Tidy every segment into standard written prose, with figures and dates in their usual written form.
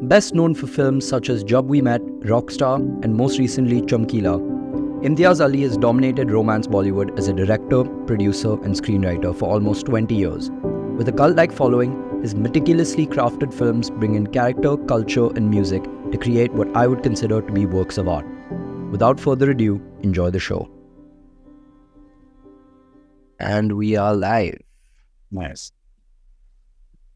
Best known for films such as Jab We Met, Rockstar, and most recently Chamkila, Imtiaz Ali has dominated romance Bollywood as a director, producer, and screenwriter for almost 20 years. With a cult-like following, his meticulously crafted films bring in character, culture, and music to create what I would consider to be works of art. Without further ado, enjoy the show. And we are live. Nice.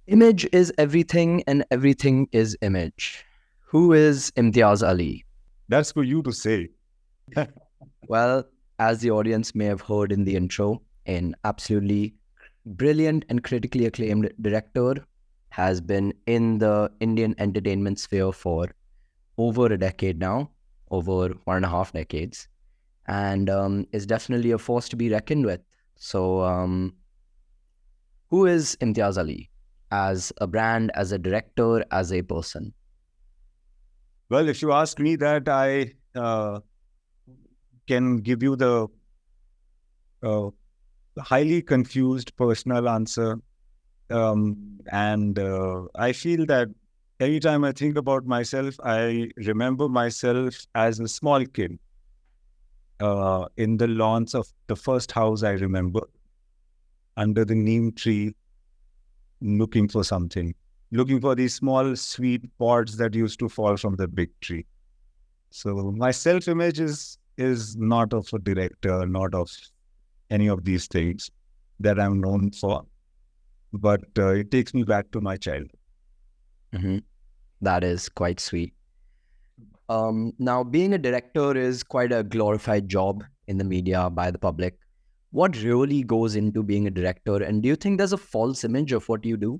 Image is everything and everything is image. Who is Imtiaz Ali? That's for you to say. Well, as the audience may have heard in the intro, an absolutely brilliant and critically acclaimed director, has been in the Indian entertainment sphere for over a decade now, over 1.5 decades, and is definitely a force to be reckoned with. So, who is Imtiaz Ali as a brand, as a director, as a person? Well, if you ask me that, I can give you the highly confused personal answer. And I feel that every time I think about myself, I remember myself as a small kid in the lawns of the first house I remember, under the neem tree, looking for something, looking for these small, sweet pods that used to fall from the big tree. So my self-image is not of a director, not of any of these things that I'm known for, but it takes me back to my childhood. Mm-hmm. That is quite sweet. Now, being a director is quite a glorified job in the media by the public. What really goes into being a director, and do you think there's a false image of what you do?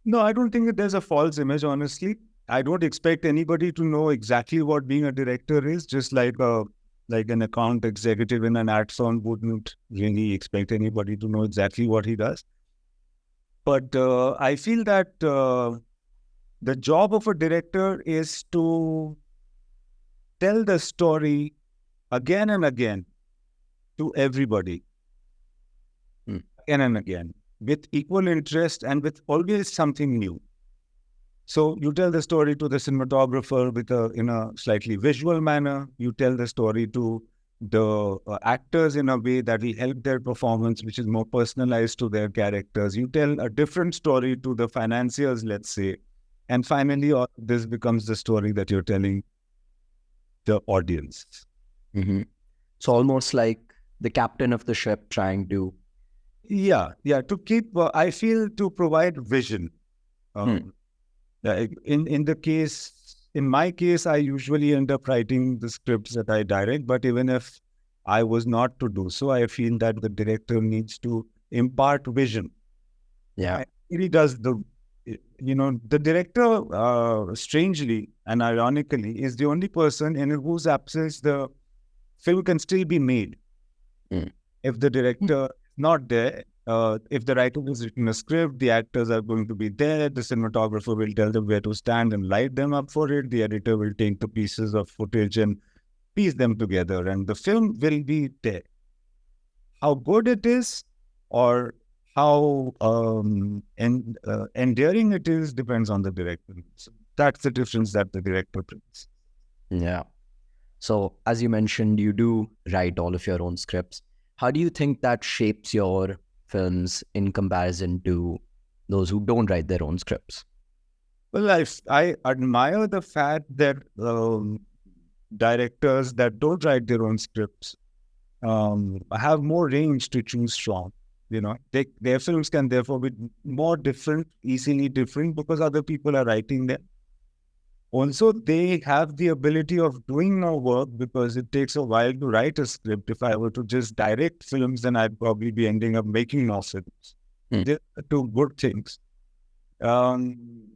No, I don't think that there's a false image, honestly. I don't expect anybody to know exactly what being a director is, just like an account executive in an ad firm wouldn't really expect anybody to know exactly what he does. But I feel that the job of a director is to tell the story again and again to everybody, again and again, with equal interest and with always something new. So you tell the story to the cinematographer in a slightly visual manner. You tell the story to the actors in a way that will help their performance, which is more personalized to their characters. You tell a different story to the financiers, let's say. And finally, this becomes the story that you're telling the audience. Mm-hmm. So almost like the captain of the ship trying to... Yeah. To keep, I feel, to provide vision. In my case, I usually end up writing the scripts that I direct, but even if I was not to do so, I feel that the director needs to impart vision. Yeah. He does the director, strangely and ironically, is the only person in whose absence the film can still be made. If the director is not there, if the writer has written a script, the actors are going to be there, the cinematographer will tell them where to stand and light them up for it, the editor will take the pieces of footage and piece them together, and the film will be there. How good it is or how endearing it is depends on the director. So that's the difference that the director brings. Yeah. So as you mentioned, you do write all of your own scripts. How do you think that shapes your films in comparison to those who don't write their own scripts? Well, I admire the fact that directors that don't write their own scripts have more range to choose from. Their films can therefore be more different, easily different, because other people are writing them. Also, they have the ability of doing no work because it takes a while to write a script. If I were to just direct films, then I'd probably be ending up making no films. These are two good things. I'm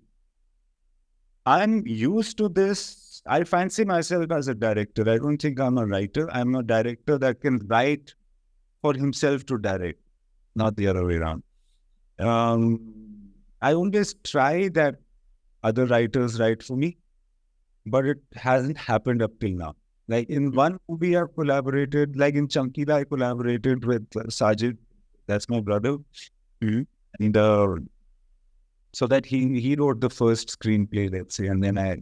used to this. I fancy myself as a director. I don't think I'm a writer. I'm a director that can write for himself to direct, not the other way around. I always try that other writers write for me, but it hasn't happened up till now. Like in one movie I've collaborated, like in Chamkila, I collaborated with Sajid. That's my brother. And So that he wrote the first screenplay, let's say, and then I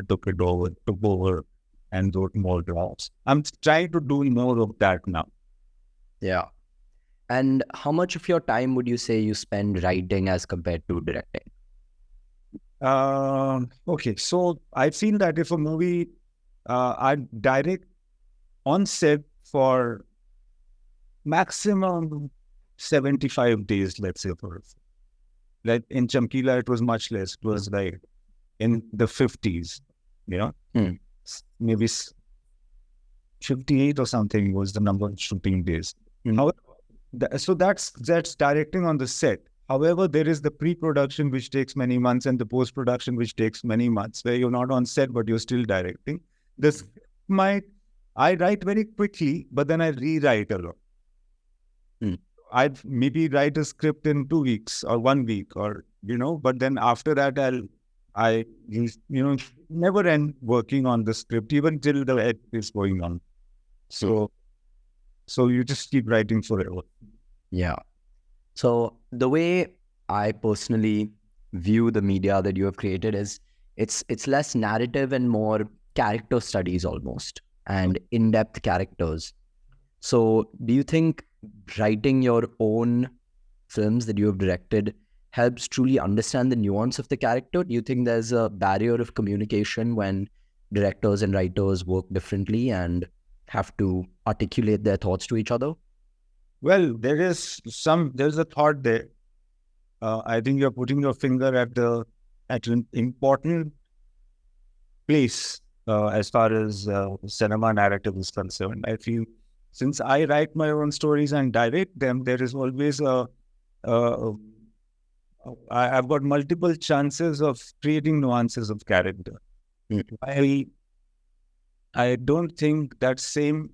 took over and wrote more drafts. I'm trying to do more of that now. Yeah. And how much of your time would you say you spend writing as compared to directing? Okay, so I feel that if a movie I direct on set for maximum 75 days, let's say, for like in Chamkila, it was much less. It was like in the 50s, you know, Hmm. maybe 58 or something was the number of shooting days. However, so that's directing on the set. However, there is the pre-production which takes many months and the post-production which takes many months, where you're not on set but you're still directing. This might I write very quickly, but then I rewrite a lot. Hmm. I'd maybe write a script in 2 weeks or 1 week, or but then after that I never end working on the script even till the edit is going on. So you just keep writing forever. Yeah. So the way I personally view the media that you have created is it's less narrative and more character studies almost, and in-depth characters. So do you think writing your own films that you have directed helps truly understand the nuance of the character? Do you think there's a barrier of communication when directors and writers work differently and have to articulate their thoughts to each other? Well, there's a thought there. I think you're putting your finger at an important place as far as cinema narrative is concerned. I feel since I write my own stories and direct them, there is always uh, I've got multiple chances of creating nuances of character. Mm. I don't think that same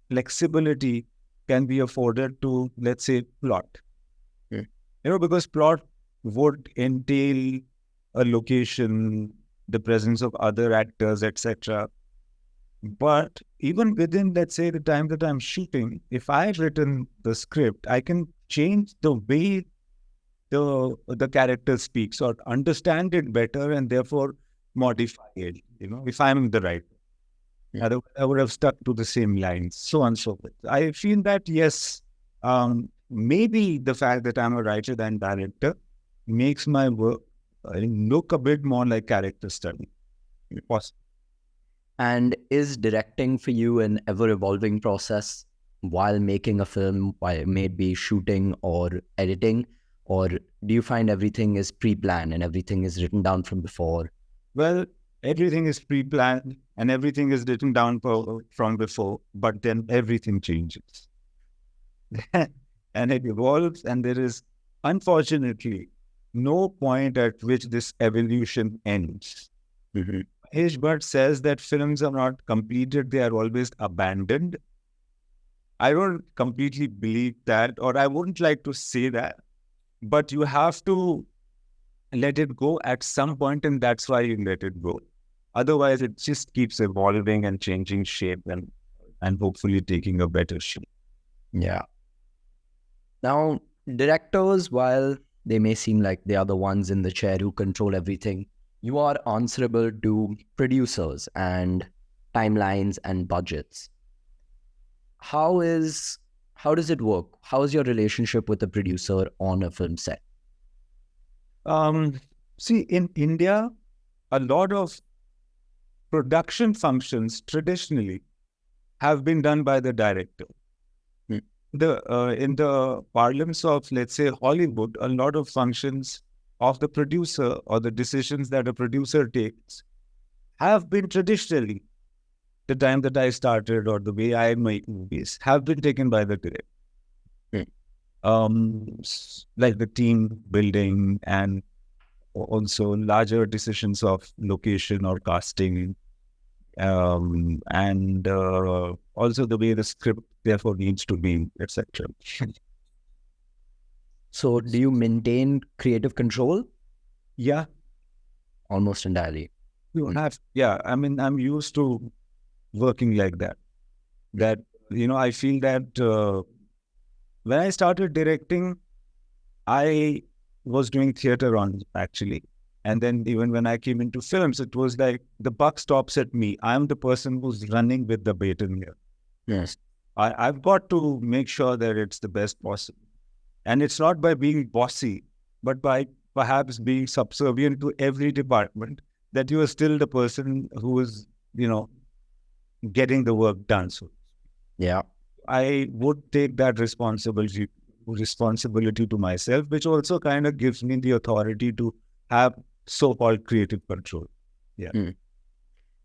flexibility can be afforded to, let's say, plot. Mm. Because plot would entail a location, the presence of other actors, etc. But even within, let's say, the time that I'm shooting, if I've written the script, I can change the way the character speaks or understand it better and therefore modify it, if I'm the right. Otherwise, I would have stuck to the same lines, so on and so forth. I feel that, yes, maybe the fact that I'm a writer and director makes my work look a bit more like character study. Possible. And is directing for you an ever-evolving process while making a film, while it may be shooting or editing? Or do you find everything is pre-planned and everything is written down from before? Well, everything is pre-planned and everything is written down from before, but then everything changes. And it evolves, and there is, unfortunately, no point at which this evolution ends. Mm-hmm. Mahesh says that films are not completed, they are always abandoned. I don't completely believe that, or I wouldn't like to say that, but you have to let it go at some point, and that's why you let it go. Otherwise, it just keeps evolving and changing shape and hopefully taking a better shape. Yeah. Now, directors, while they may seem like they are the ones in the chair who control everything, you are answerable to producers and timelines and budgets. How does it work? How is your relationship with the producer on a film set? See, in India, a lot of production functions traditionally have been done by the director. Hmm. In the parlance of, let's say, Hollywood, a lot of functions of the producer or the decisions that a producer takes have been traditionally, the time that I started or the way I make movies, have been taken by the director. Like the team building and also larger decisions of location or casting, and also the way the script therefore needs to be, etc. So do you maintain creative control? Yeah, Almost entirely. you have. Yeah, I mean, I'm used to working like that. That, I feel that when I started directing, I was doing theater on actually. And then even when I came into films, it was like the buck stops at me. I'm the person who's running with the baton here. Yes. I've got to make sure that it's the best possible. And it's not by being bossy, but by perhaps being subservient to every department, that you are still the person who is, getting the work done. So Yeah. I would take that responsibility to myself, which also kind of gives me the authority to have so-called creative control. Yeah.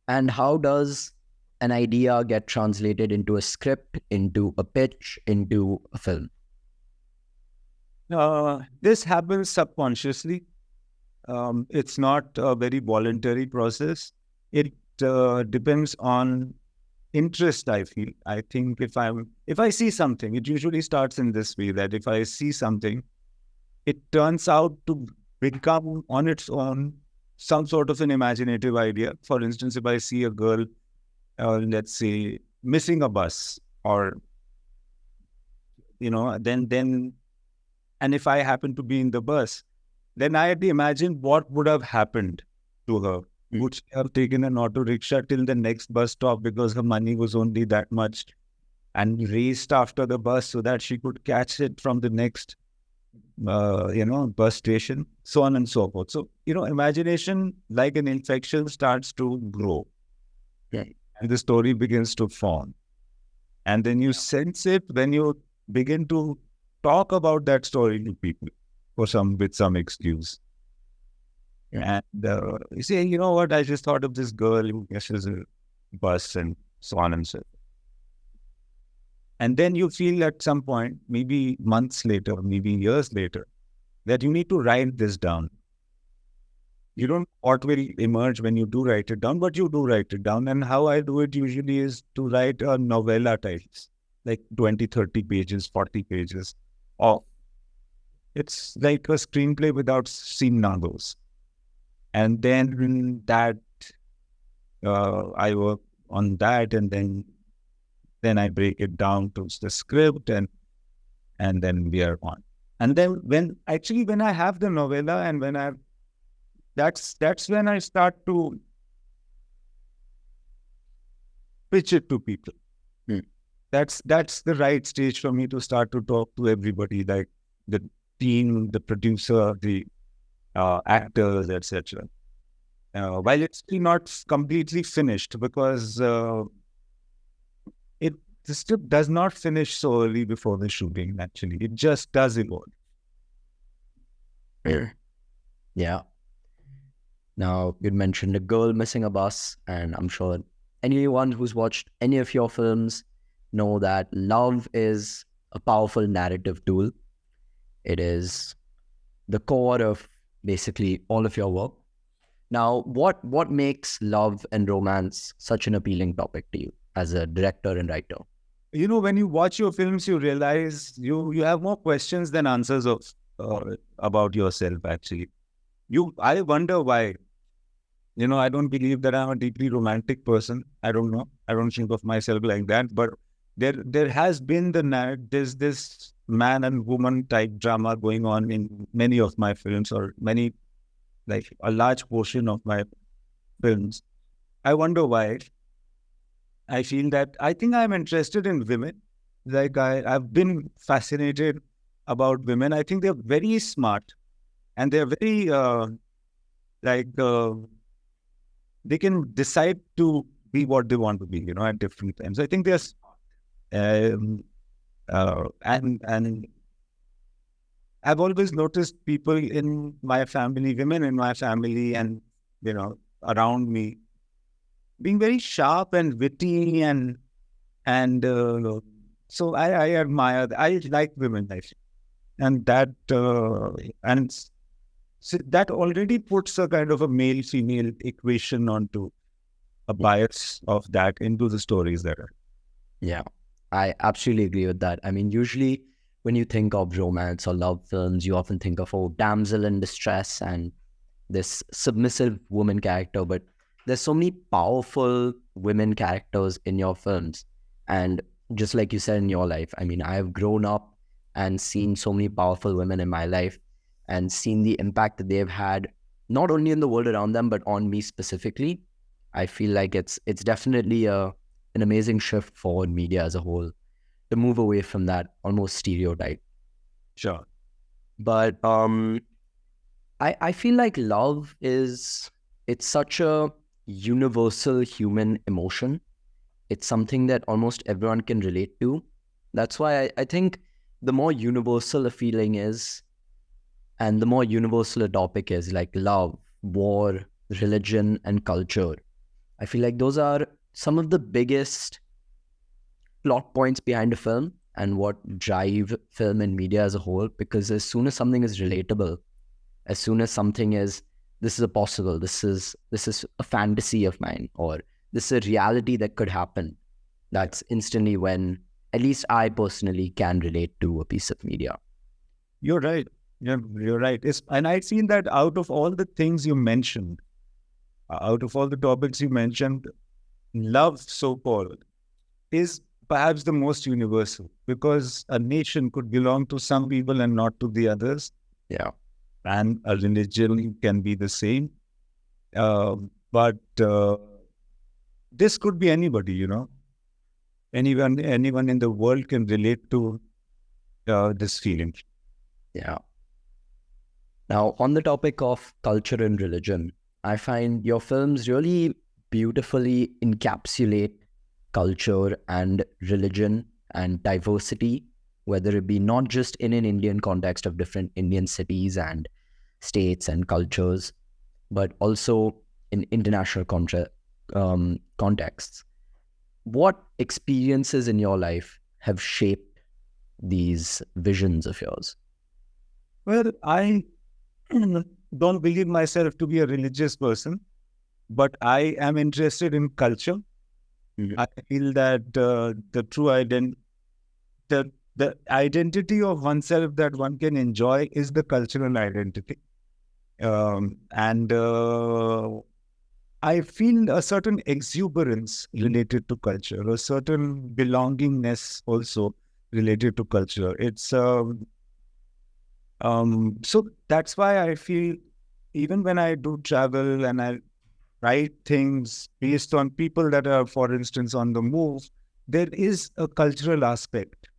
And how does an idea get translated into a script, into a pitch, into a film? This happens subconsciously. It's not a very voluntary process. It depends on interest, I feel. I think if I see something, it usually starts in this way, that if I see something, it turns out to become on its own some sort of an imaginative idea. For instance, if I see a girl, let's say, missing a bus, or, then, and if I happen to be in the bus, then I had to imagine what would have happened to her. Would she have taken an auto rickshaw till the next bus stop because her money was only that much, and raced after the bus so that she could catch it from the next, bus station, so on and so forth. So, imagination, like an infection, starts to grow. Yeah. And the story begins to form. And then you sense it when you begin to talk about that story to people with some excuse. Yeah. And you say, you know what, I just thought of this girl who misses a bus, and so on and so forth. And then you feel at some point, maybe months later, maybe years later, that you need to write this down. You don't know what will emerge when you do write it down, but you do write it down. And how I do it usually is to write a novella types, like 20, 30 pages, 40 pages. Or it's like a screenplay without scene numbers. And then that, I work on that, and then I break it down to the script, and then we are on. And then when I have the novella, and that's when I start to pitch it to people. That's the right stage for me to start to talk to everybody, like the team, the producer, the actors, etc. While it's still not completely finished, because the script does not finish so early before the shooting. Actually, it just does evolve. Yeah. Now, you'd mentioned a girl missing a bus, and I'm sure anyone who's watched any of your films know that love is a powerful narrative tool. It is the core of basically all of your work. Now, what makes love and romance such an appealing topic to you as a director and writer? When you watch your films, you realize you have more questions than answers of about yourself. Actually, I wonder why. I don't believe that I'm a deeply romantic person. I don't know. I don't think of myself like that. But there has been there's this man and woman type drama going on in many of my films, or like a large portion of my films. I wonder why. I feel that I think I'm interested in women. Like I've been fascinated about women. I think they're very smart, and they're very they can decide to be what they want to be, at different times. I think they're smart. And I've always noticed people in my family, women in my family, and around me, being very sharp and witty, and so I admire. I like women, I think, and that so that already puts a kind of a male-female equation onto a bias of that into the stories that are. Yeah, I absolutely agree with that. I mean, usually when you think of romance or love films, you often think of, damsel in distress and this submissive woman character, but there's so many powerful women characters in your films. And just like you said in your life, I mean, I've grown up and seen so many powerful women in my life. and seen the impact that they've had, not only in the world around them, but on me specifically, I feel like it's definitely an amazing shift for media as a whole to move away from that almost stereotype. Sure. But I feel like love it's such a universal human emotion. It's something that almost everyone can relate to. That's why I think the more universal a feeling is, and the more universal a topic is, like love, war, religion, and culture, I feel like those are some of the biggest plot points behind a film and what drive film and media as a whole. Because as soon as something is relatable, as soon as something is, this is a possible, this is a fantasy of mine, or this is a reality that could happen, that's instantly when at least I personally can relate to a piece of media. You're right. You're right. And I've seen that out of all the things you mentioned, out of all the topics you mentioned, love, so-called, is perhaps the most universal, because a nation could belong to some people and not to the others. Yeah. And a religion can be the same. But this could be anybody, you know. Anyone in the world can relate to this feeling. Yeah. Now, on the topic of culture and religion, I find your films really beautifully encapsulate culture and religion and diversity, whether it be not just in an Indian context of different Indian cities and states and cultures, but also in international contexts. What experiences in your life have shaped these visions of yours? Well, I don't believe myself to be a religious person, but I am interested in culture. Mhm. I feel that the true the identity of oneself that one can enjoy is the cultural identity. And I feel a certain exuberance related to culture, a certain belongingness also related to culture. It's so that's why I feel even when I do travel and I write things based on people that are, for instance, on the move, there is a cultural aspect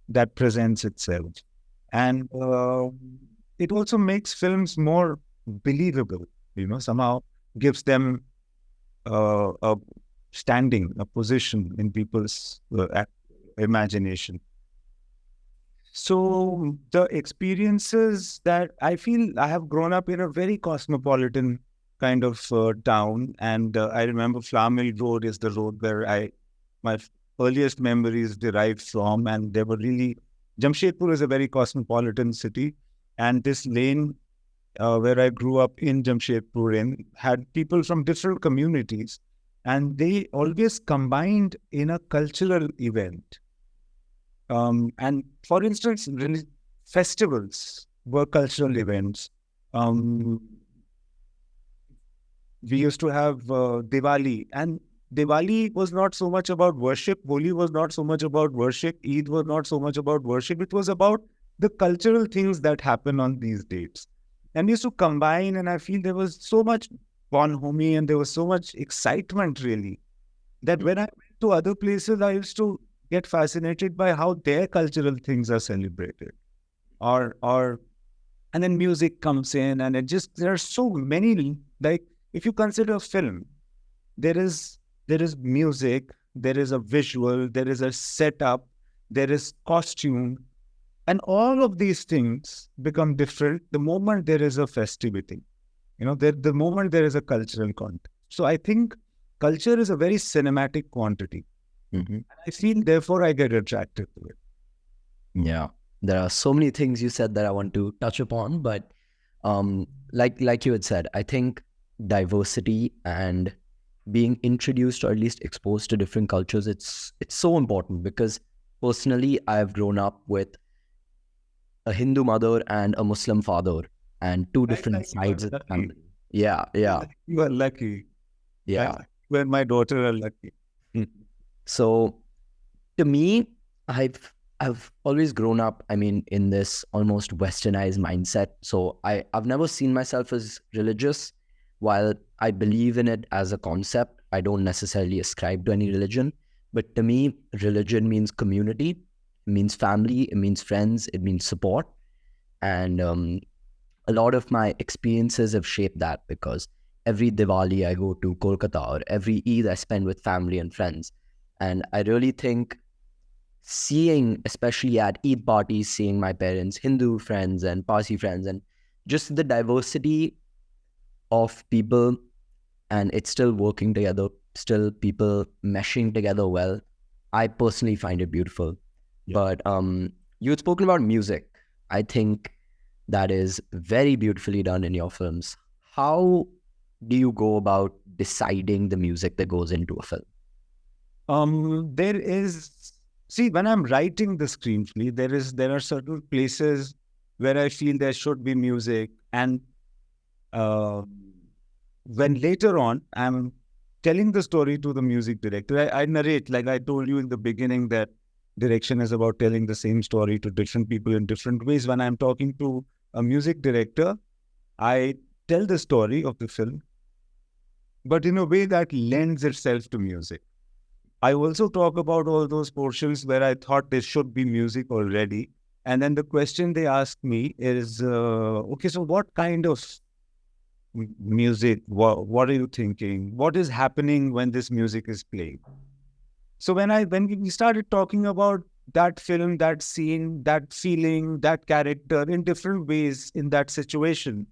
that presents itself. And it also makes films more believable, you know, somehow gives them a standing, a position in people's imagination. So the experiences that I feel, I have grown up in a very cosmopolitan kind of town, and I remember Flower Mill Road is the road where my earliest memories derived from, and they were really, Jamshedpur is a very cosmopolitan city, and this lane where I grew up in Jamshedpur in had people from different communities, and they always combined in a cultural event. And for instance, festivals were cultural events. Um, we used to have Diwali, and Diwali was not so much about worship. Holi was not so much about worship. Eid was not so much about worship. It was about the cultural things that happen on these dates. And we used to combine, and I feel there was so much bonhomie and there was so much excitement, really, that when I went to other places, I used to get fascinated by how their cultural things are celebrated. Or and then music comes in, and it just, there are so many, like if you consider a film, there is music, there is a visual, there is a setup, there is costume, and all of these things become different the moment there is a festivity. You know, the moment there is a cultural content. So I think culture is a very cinematic quantity. Mm-hmm. I feel, therefore, I get attracted to it. Yeah, there are so many things you said that I want to touch upon, but like you had said, I think diversity and being introduced or at least exposed to different cultures, it's so important, because personally I've grown up with a Hindu mother and a Muslim father and two different sides of the family. Yeah, yeah, You are lucky. yeah. When my daughter are lucky. So to me, I've I've always grown up, I mean, in this almost westernized mindset. So I've never seen myself as religious. While I believe in it as a concept, I don't necessarily ascribe to any religion. But to me, religion means community, it means family, it means friends, it means support. And a lot of my experiences have shaped that, because every Diwali I go to Kolkata, or every Eid I spend with family and friends. And I really think seeing, especially at Eid parties, seeing my parents' Hindu friends and Parsi friends, and just the diversity of people, and it's still working together, still people meshing together well. I personally find it beautiful. Yeah. But you had spoken about music. I think that is very beautifully done in your films. How do you go about deciding the music that goes into a film? There is, see, when I'm writing the screenplay, there are certain places where I feel there should be music, and when later on I'm telling the story to the music director, I narrate, like I told you in the beginning, that direction is about telling the same story to different people in different ways. When I'm talking to a music director, I tell the story of the film, but in a way that lends itself to music. I also talk about all those portions where I thought there should be music already. And then the question they ask me is, okay, so what kind of music, what are you thinking? What is happening when this music is playing? So when we started talking about that film, that scene, that feeling, that character in different ways in that situation,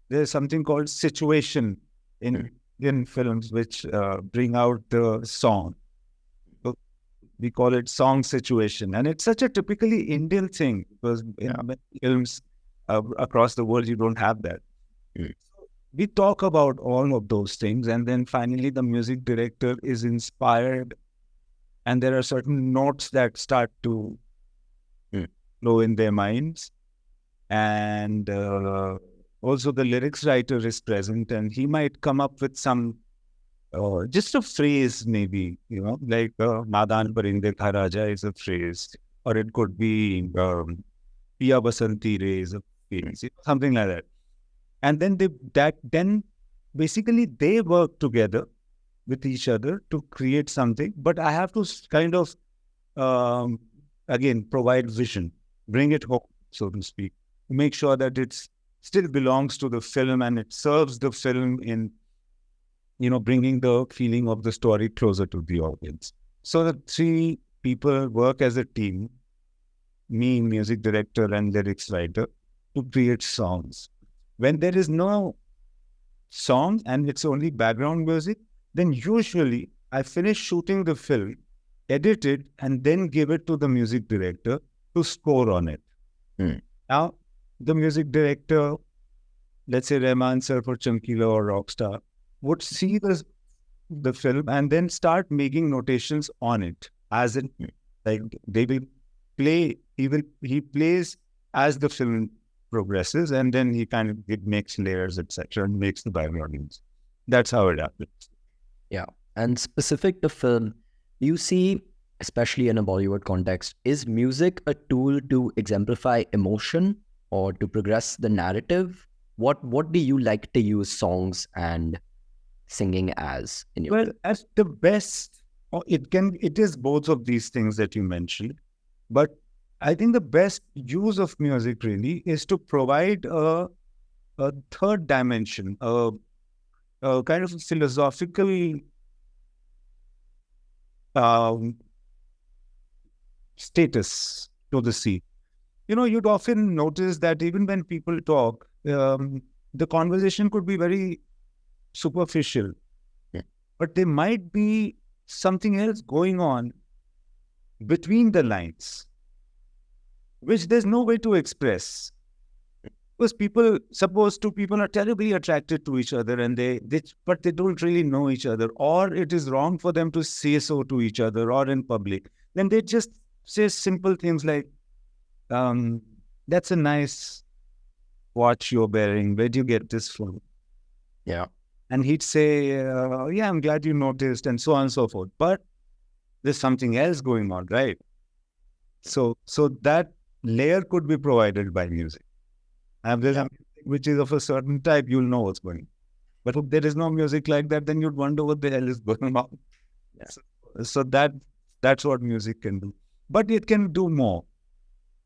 there's something called situation in films which bring out the song. We call it song situation. And it's such a typically Indian thing, because in many films across the world, you don't have that. We talk about all of those things. And then finally, the music director is inspired. And there are certain notes that start to flow in their minds. And also the lyrics writer is present, and he might come up with some just a phrase, maybe, like Madan Parinde Kha Raja is a phrase, or it could be Piya Basanti Re is a phrase, something like that. And then then basically they work together with each other to create something. But I have to kind of again provide vision, bring it home, so to speak, make sure that it still belongs to the film and it serves the film in bringing the feeling of the story closer to the audience. So the three people work as a team, me, music director, and lyrics writer, to create songs. When there is no song and it's only background music, then usually I finish shooting the film, edit it, and then give it to the music director to score on it. Now, the music director, let's say Rayaan sir for Chamkila or Rockstar, would see the film and then start making notations on it, as in, like, they will play. He plays as the film progresses, and then it makes layers, etc., and makes the background. That's how it happens. Yeah, and specific to film, you see, especially in a Bollywood context, is music a tool to exemplify emotion or to progress the narrative? What do you like to use songs and singing as in your film? As the best, it is both of these things that you mentioned, but I think the best use of music really is to provide a third dimension, a kind of philosophical status to the scene. You'd often notice that even when people talk, the conversation could be very superficial, but there might be something else going on between the lines, which there's no way to express. Because suppose two people are terribly attracted to each other, and but they don't really know each other, or it is wrong for them to say so to each other or in public. Then they just say simple things like, that's a nice watch you're wearing. Where do you get this from? Yeah. And he'd say, yeah, I'm glad you noticed, and so on and so forth. But there's something else going on, right? So that layer could be provided by music. And if there's a music which is of a certain type, you'll know what's going on. But if there is no music like that, then you'd wonder what the hell is going on. Yeah. So that's what music can do. But it can do more.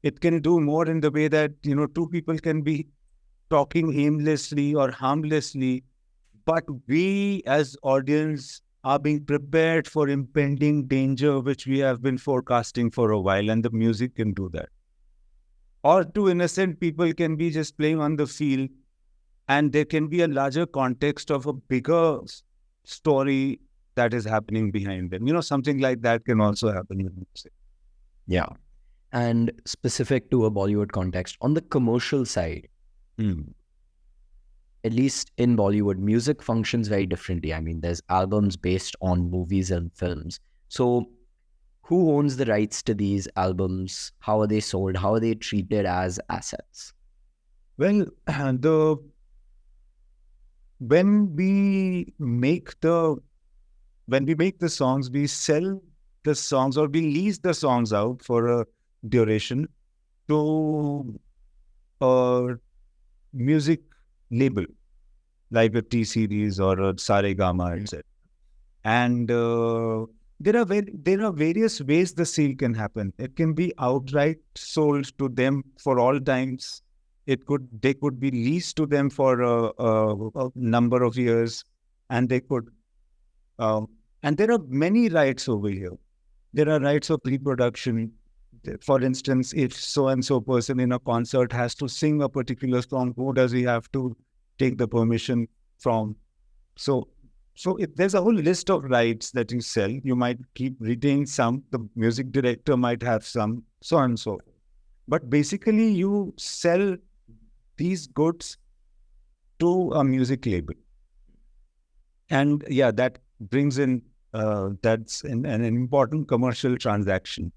It can do more in the way that, two people can be talking aimlessly or harmlessly, but we as audience are being prepared for impending danger, which we have been forecasting for a while, and the music can do that. Or two innocent people can be just playing on the field, and there can be a larger context of a bigger story that is happening behind them. Something like that can also happen with music. Yeah. And specific to a Bollywood context, on the commercial side, at least in Bollywood, music functions very differently. I mean, there's albums based on movies and films. So who owns the rights to these albums? How are they sold? How are they treated as assets? Well, when we make the songs, we sell the songs or we lease the songs out for a duration to a music label like a T Series or a Saregama, etc. And there are various ways the sale can happen. It can be outright sold to them for all times. They could be leased to them for a number of years, and they could. And there are many rights over here. There are rights of reproduction. For instance, if so and so person in a concert has to sing a particular song, who does he have to take the permission from? So if there's a whole list of rights that you sell, you might keep retaining some. The music director might have some, so and so. But basically, you sell these goods to a music label, and yeah, that brings in that's an important commercial transaction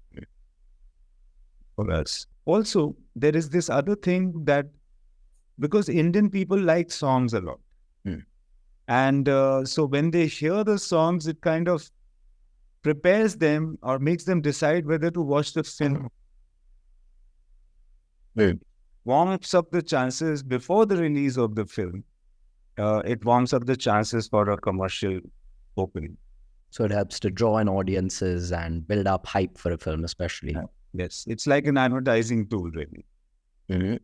for us. Also, there is this other thing that because Indian people like songs a lot. And so when they hear the songs, it kind of prepares them or makes them decide whether to watch the film. Warms up the chances before the release of the film. It warms up the chances for a commercial opening. So it helps to draw in audiences and build up hype for a film, especially. Yes, it's like an advertising tool, really.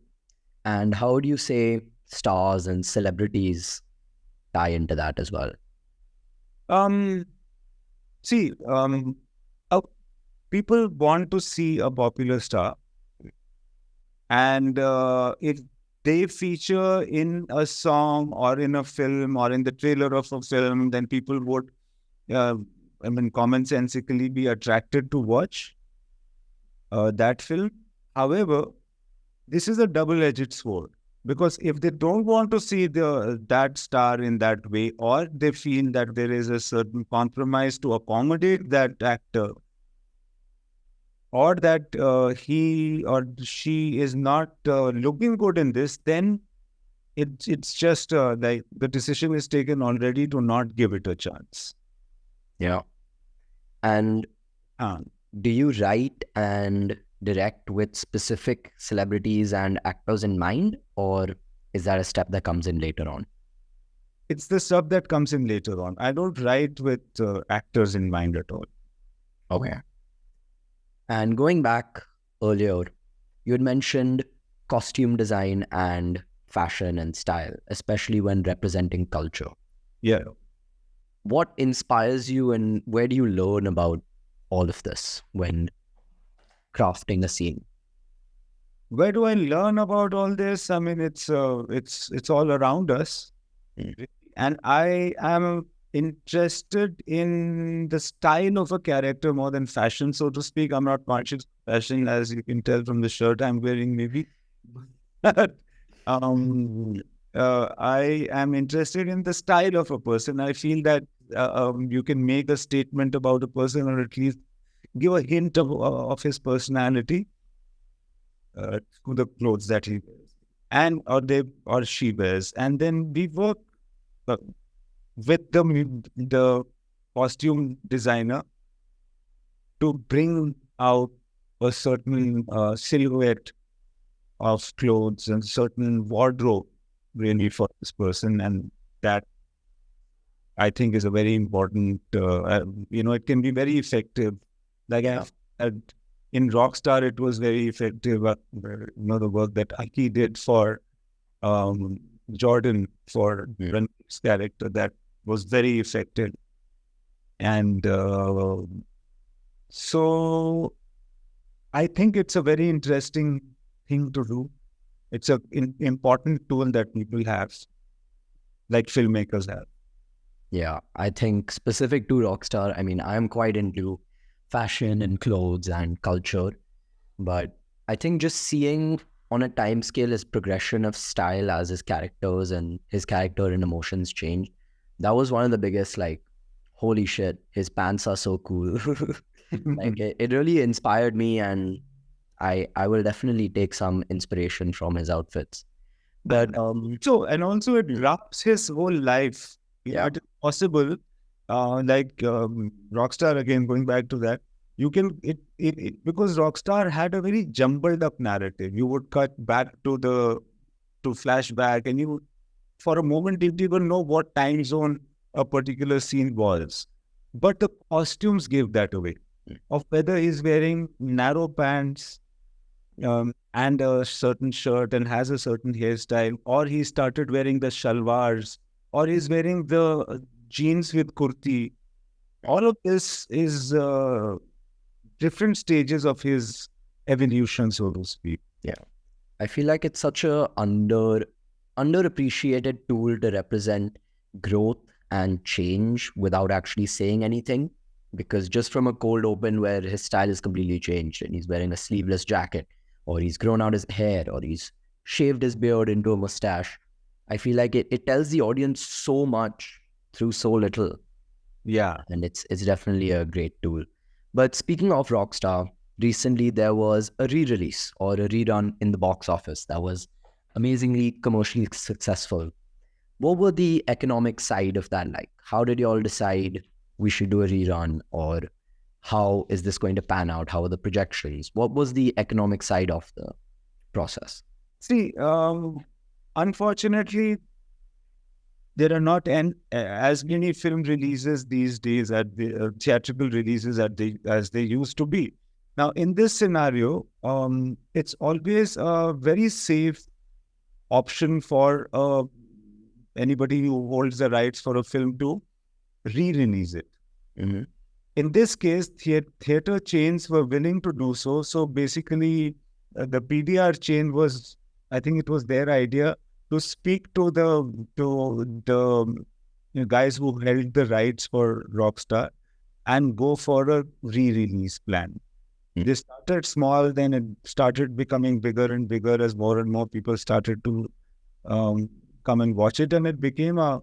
And how do you say stars and celebrities tie into that as well? People want to see a popular star, and if they feature in a song or in a film or in the trailer of a film, then people would, commonsensically be attracted to watch that film. However, this is a double-edged sword. Because if they don't want to see that star in that way, or they feel that there is a certain compromise to accommodate that actor, or that he or she is not looking good in this, then it's just like the decision is taken already to not give it a chance. Yeah. And do you write and direct with specific celebrities and actors in mind, or is that a step that comes in later on? It's the stuff that comes in later on. I don't write with actors in mind at all. Okay. And going back earlier, you had mentioned costume design and fashion and style, especially when representing culture. Yeah. What inspires you and where do you learn about all of this when crafting a scene? Where do I learn about all this? I mean, it's all around us. And I am interested in the style of a character more than fashion, so to speak. I'm not conscious of fashion, as you can tell from the shirt I'm wearing, maybe. I am interested in the style of a person. I feel that you can make a statement about a person, or at least give a hint of his personality to the clothes that he wears, and or she wears, and then we work with the costume designer to bring out a certain silhouette of clothes and certain wardrobe really for this person. And that I think is a very important, it can be very effective. Like Yeah. in Rockstar, it was very effective. The work that Aki did for um, Jordan for Ranveer's character, that was very effective. And so I think it's a very interesting thing to do. It's an important tool that people have, like filmmakers have. Yeah, I think specific to Rockstar, I mean, I'm quite into fashion and clothes and culture, but I think just seeing on a time scale his progression of style as his characters and his character and emotions change, that was one of the biggest, like, holy shit, his pants are so cool. Like, it really inspired me, and I will definitely take some inspiration from his outfits. But and also it wraps his whole life. yeah, It is possible, Rockstar, again, going back to that, you can, because Rockstar had a very jumbled up narrative. You would cut back to flashback, and you, for a moment, didn't even know what time zone a particular scene was. But the costumes give that away, of whether he's wearing narrow pants, and a certain shirt and has a certain hairstyle, or he started wearing the shalwars, or he's wearing the jeans with kurti. All of this is different stages of his evolution, so to speak. yeah. I feel like it's such a underappreciated tool to represent growth and change without actually saying anything. Because just from a cold open where his style is completely changed and he's wearing a sleeveless jacket, or he's grown out his hair, or he's shaved his beard into a mustache, I feel like it tells the audience so much through so little. Yeah. And it's definitely a great tool. But speaking of Rockstar, recently there was a re-release or a rerun in the box office that was amazingly commercially successful. What were the economic side of that like? How did you all decide we should do a rerun, or how is this going to pan out? How are the projections? What was the economic side of the process? See, unfortunately, there are not as many film releases these days at the theatrical releases as they used to be. Now, in this scenario, it's always a very safe option for anybody who holds the rights for a film to re-release it. Mm-hmm. In this case, theater chains were willing to do so. So basically, the PDR chain was, I think it was their idea to speak to the guys who held the rights for Rockstar and go for a re-release plan. They started small, then it started becoming bigger and bigger as more and more people started to come and watch it, and it became a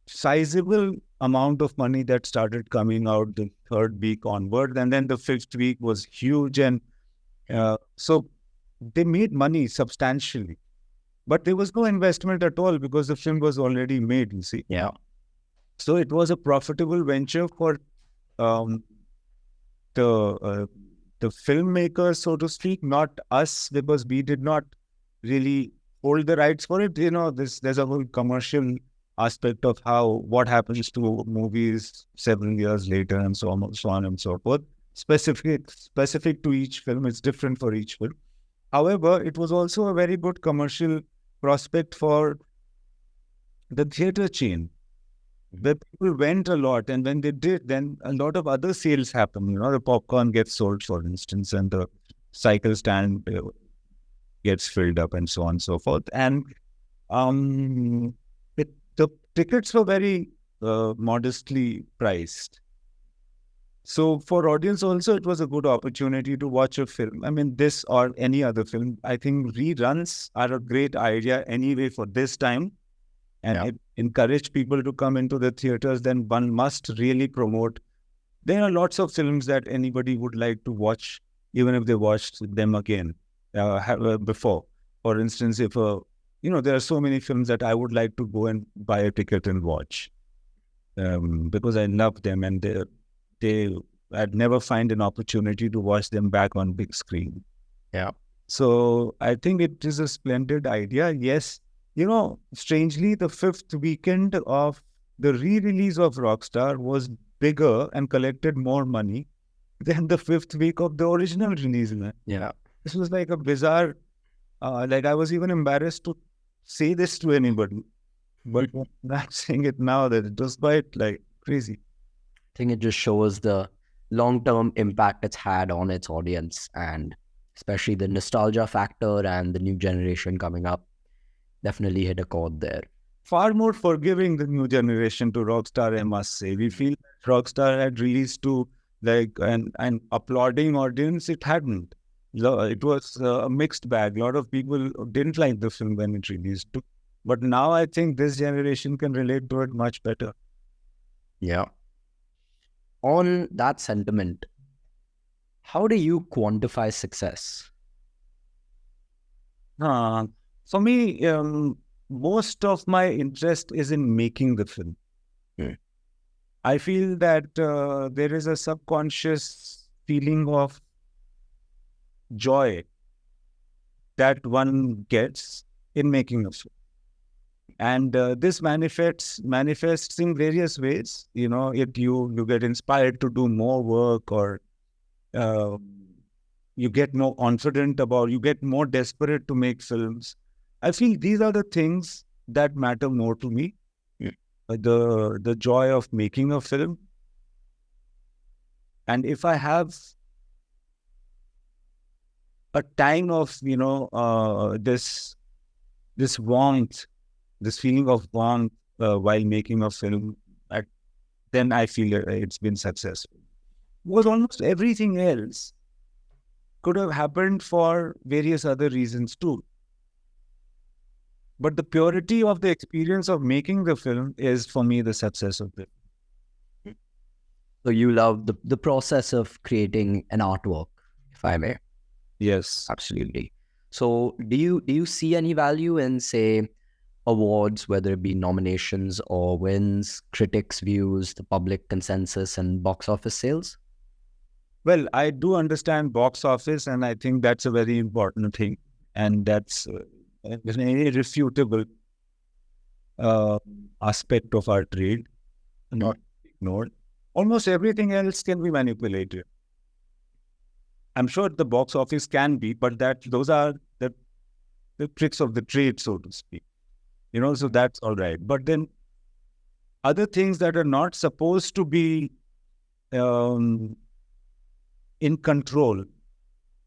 sizable amount of money that started coming out the third week onward, and then the fifth week was huge, and so they made money substantially, but there was no investment at all because the film was already made, you see. Yeah. So it was a profitable venture for the filmmakers, so to speak, not us, because we did not really hold the rights for it. There's a whole commercial aspect of what happens to movies several years later, and so on and so forth. Specific to each film, it's different for each film. However, it was also a very good commercial prospect for the theater chain, where people went a lot, and when they did, then a lot of other sales happen. The popcorn gets sold, for instance, and the cycle stand gets filled up, and so on and so forth. And the tickets were very modestly priced. So for audience also, it was a good opportunity to watch a film. I mean, this or any other film. I think reruns are a great idea anyway for this time. And it encouraged people to come into the theaters. Then one must really promote. There are lots of films that anybody would like to watch, even if they watched them again before. For instance, if there are so many films that I would like to go and buy a ticket and watch because I love them, and they I'd never find an opportunity to watch them back on big screen. Yeah. So I think it is a splendid idea. Yes, strangely, the fifth weekend of the re-release of Rockstar was bigger and collected more money than the fifth week of the original release, man. Yeah. This was like a bizarre, like I was even embarrassed to say this to anybody. But I'm saying it now that it was quite like crazy. I think it just shows the long-term impact it's had on its audience, and especially the nostalgia factor and the new generation coming up definitely hit a chord there. Far more forgiving the new generation to Rockstar, I must say. We feel Rockstar had released to like an applauding audience. It hadn't. It was a mixed bag. A lot of people didn't like the film when it released. But now I think this generation can relate to it much better. Yeah. On that sentiment, how do you quantify success? For me, most of my interest is in making the film. I feel that there is a subconscious feeling of joy that one gets in making a film. And this manifests in various ways. You get inspired to do more work, or you get more confident you get more desperate to make films. I feel these are the things that matter more to me. The joy of making a film. And if I have a time of, this warmth, this feeling of warmth while making a film, then I feel it's been successful. Because almost everything else could have happened for various other reasons too. But the purity of the experience of making the film is, for me, the success of it. So you love the process of creating an artwork, if I may. Yes. Absolutely. So do you see any value in, say, awards, whether it be nominations or wins, critics' views, the public consensus, and box office sales? Well, I do understand box office, and I think that's a very important thing. And that's an irrefutable aspect of our trade, not ignored. Almost everything else can be manipulated. I'm sure the box office can be, but those are the tricks of the trade, so to speak. So that's all right. But then other things that are not supposed to be in control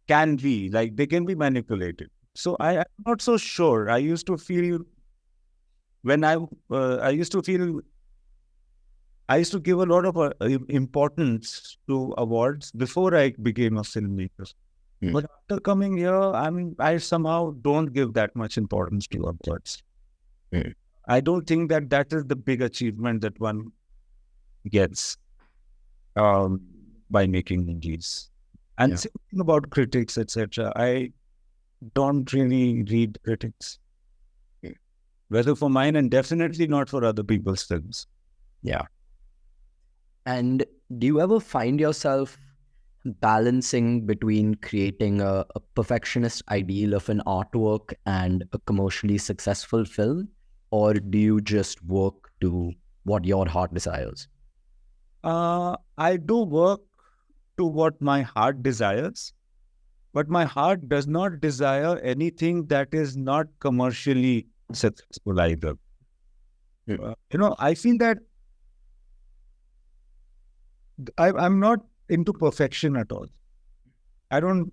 can be, like, they can be manipulated. So I'm not so sure. I used to feel I used to give a lot of importance to awards before I became a filmmaker. But after coming here, I somehow don't give that much importance to awards. I don't think that is the big achievement that one gets by making movies. And thinking about critics, etc., I don't really read critics, whether for mine and definitely not for other people's films. Yeah. And do you ever find yourself balancing between creating a perfectionist ideal of an artwork and a commercially successful film? Or do you just work to what your heart desires? I do work to what my heart desires, but my heart does not desire anything that is not commercially successful either. I feel that I'm not into perfection at all. I don't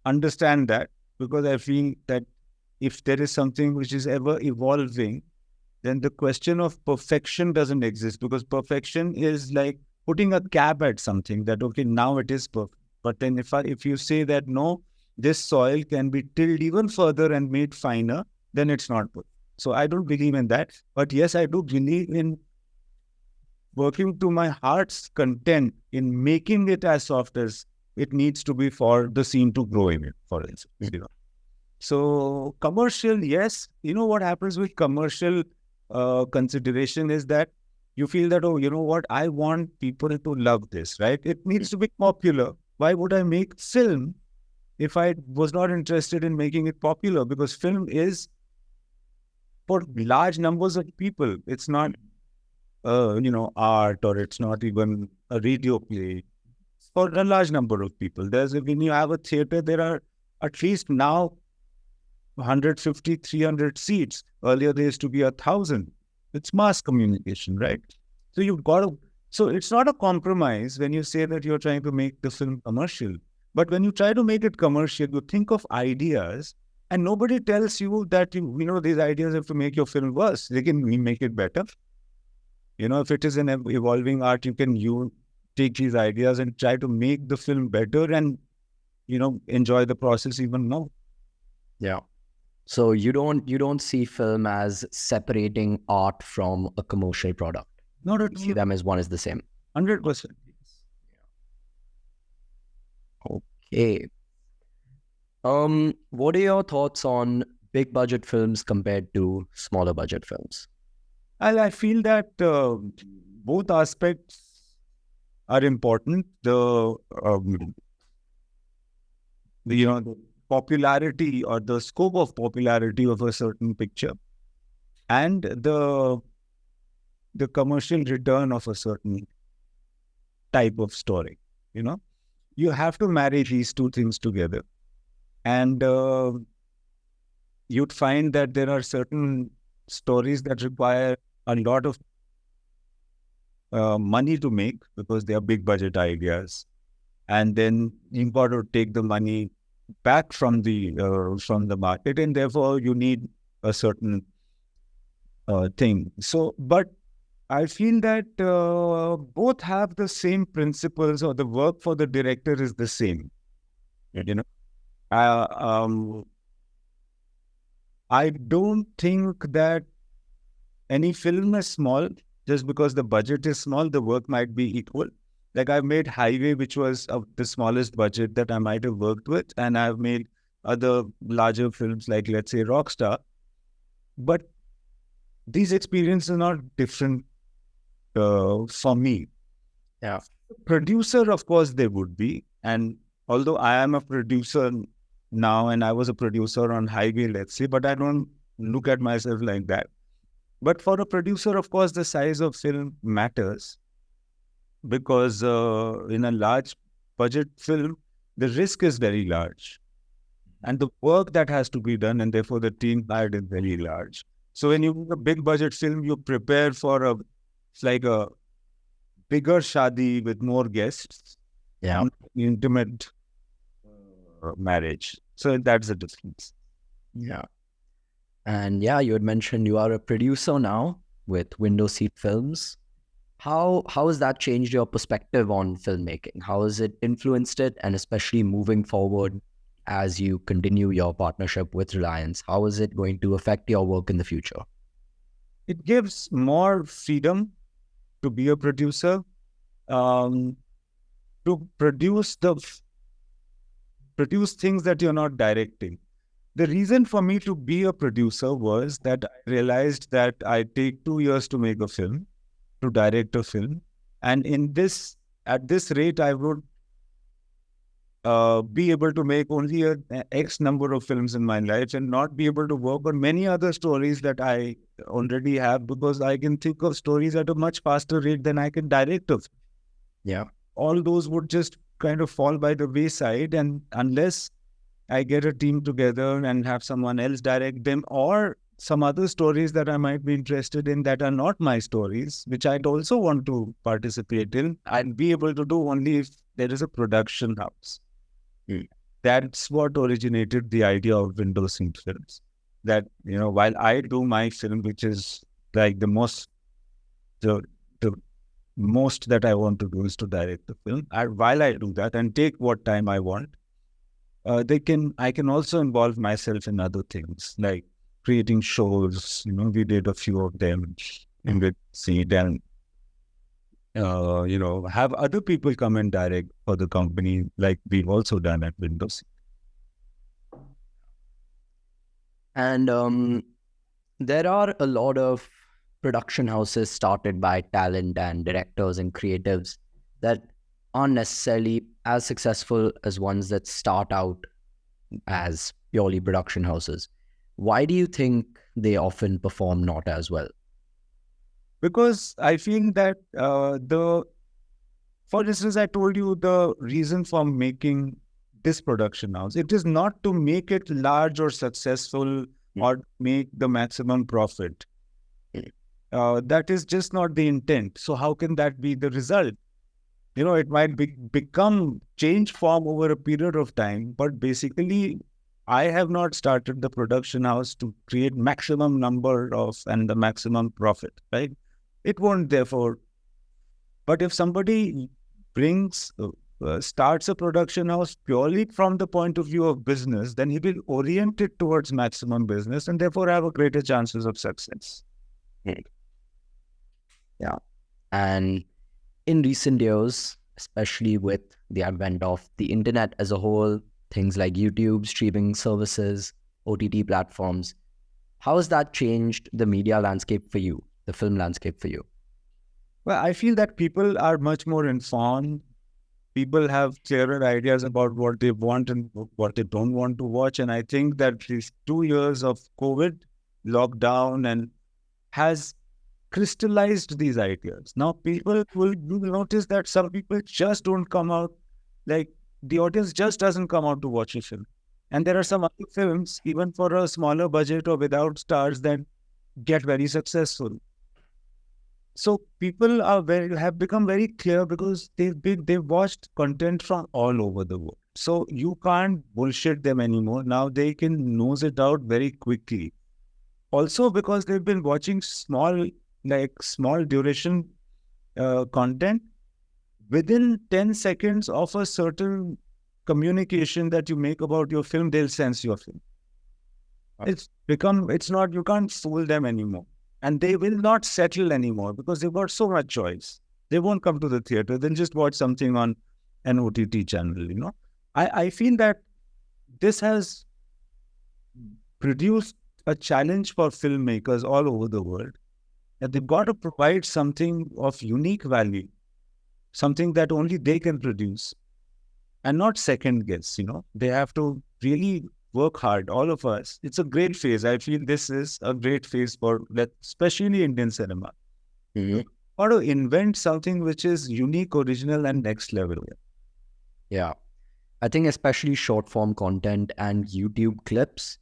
understand that, because I feel that if there is something which is ever evolving, then the question of perfection doesn't exist, because perfection is like putting a cap at something that, okay, now it is perfect. But then if you say that, no, this soil can be tilled even further and made finer, then it's not perfect. So I don't believe in that. But yes, I do believe in working to my heart's content, in making it as soft as it needs to be for the scene to grow in it, for instance. So commercial, yes. What happens with commercial consideration is that You feel that, oh, you know what? I want people to love this, right? It needs to be popular. Why would I make film if I was not interested in making it popular? Because film is for large numbers of people. It's not, art, or it's not even a radio play. It's for a large number of people. When you have a theater, there are at least now 150, 300 seats. Earlier, there used to be 1,000. It's mass communication, right? So you've got to. So it's not a compromise when you say that you're trying to make the film commercial. But when you try to make it commercial, you think of ideas, and nobody tells you that these ideas have to make your film worse. They can make it better. If it is an evolving art, you take these ideas and try to make the film better, and enjoy the process even more. Yeah. So you don't see film as separating art from a commercial product. Not at You see them as one is the same. 100%. Okay. What are your thoughts on big budget films compared to smaller budget films? I feel that both aspects are important. The popularity or the scope of popularity of a certain picture, and the commercial return of a certain type of story. You have to marry these two things together, and you'd find that there are certain stories that require a lot of money to make because they are big budget ideas, and then you've got to take the money back from the market, and therefore you need a certain thing. So, but I feel that both have the same principles, or the work for the director is the same. I don't think that any film is small just because the budget is small. The work might be equal. Like I've made Highway, which was the smallest budget that I might have worked with, and I've made other larger films like, let's say, Rockstar. But these experiences are not different for me. Yeah. Producer, of course, they would be. And although I am a producer now, and I was a producer on Highway, let's say, but I don't look at myself like that. But for a producer, of course, the size of film matters, because in a large budget film, the risk is very large, and the work that has to be done, and therefore the team hired is very large. So when you do a big budget film, you prepare for it's like a bigger shadi with more guests, intimate marriage. So that's the difference. Yeah. And yeah, you had mentioned you are a producer now with Window Seat Films. How has that changed your perspective on filmmaking? How has it influenced it? And especially moving forward as you continue your partnership with Reliance, how is it going to affect your work in the future? It gives more freedom to be a producer, to produce things that you're not directing. The reason for me to be a producer was that I realized that I take 2 years to make a film, to direct a film. And at this rate, I would be able to make only a X number of films in my life and not be able to work on many other stories that I already have, because I can think of stories at a much faster rate than I can direct a film. Yeah. All those would just kind of fall by the wayside. And unless I get a team together and have someone else direct them, or some other stories that I might be interested in that are not my stories, which I'd also want to participate in, I'd be able to do only if there is a production house. That's what originated the idea of Window Seat Films. That, while I do my film, which is like the most that I want to do is to direct the film. While I do that and take what time I want, I can also involve myself in other things like creating shows. We did a few of them in the seat, and have other people come and direct for the company, like we've also done at Windows. And there are a lot of production houses started by talent and directors and creatives that aren't necessarily as successful as ones that start out as purely production houses. Why do you think they often perform not as well? Because I feel that for instance, I told you the reason for making this production house. It is not to make it large or successful or make the maximum profit. That is just not the intent. So how can that be the result? It might become change form over a period of time, but basically, I have not started the production house to create maximum number of and the maximum profit, right? It won't therefore. But if somebody starts a production house purely from the point of view of business, then he will orient it towards maximum business and therefore have a greater chances of success. Yeah. And in recent years, especially with the advent of the internet as a whole, things like YouTube, streaming services, OTT platforms, how has that changed the media landscape for you, the film landscape for you? Well, I feel that people are much more informed. People have clearer ideas about what they want and what they don't want to watch. And I think that these 2 years of COVID lockdown and has crystallized these ideas. Now you will notice that some people just don't come out, like the audience just doesn't come out to watch a film. And there are some other films, even for a smaller budget or without stars, that get very successful. So people have become very clear because they've watched content from all over the world. So you can't bullshit them anymore. Now they can nose it out very quickly. Also because they've been watching small duration content, within 10 seconds of a certain communication that you make about your film, they'll sense your film. You can't fool them anymore. And they will not settle anymore because they've got so much choice. They won't come to the theater. They'll just watch something on an OTT channel, I feel that this has produced a challenge for filmmakers all over the world, that they've got to provide something of unique value, something that only they can produce and not second guess, They have to really work hard, all of us. It's a great phase. I feel this is a great phase for, especially Indian cinema. Or to invent something which is unique, original, and next level. Yeah. I think especially short form content and YouTube clips.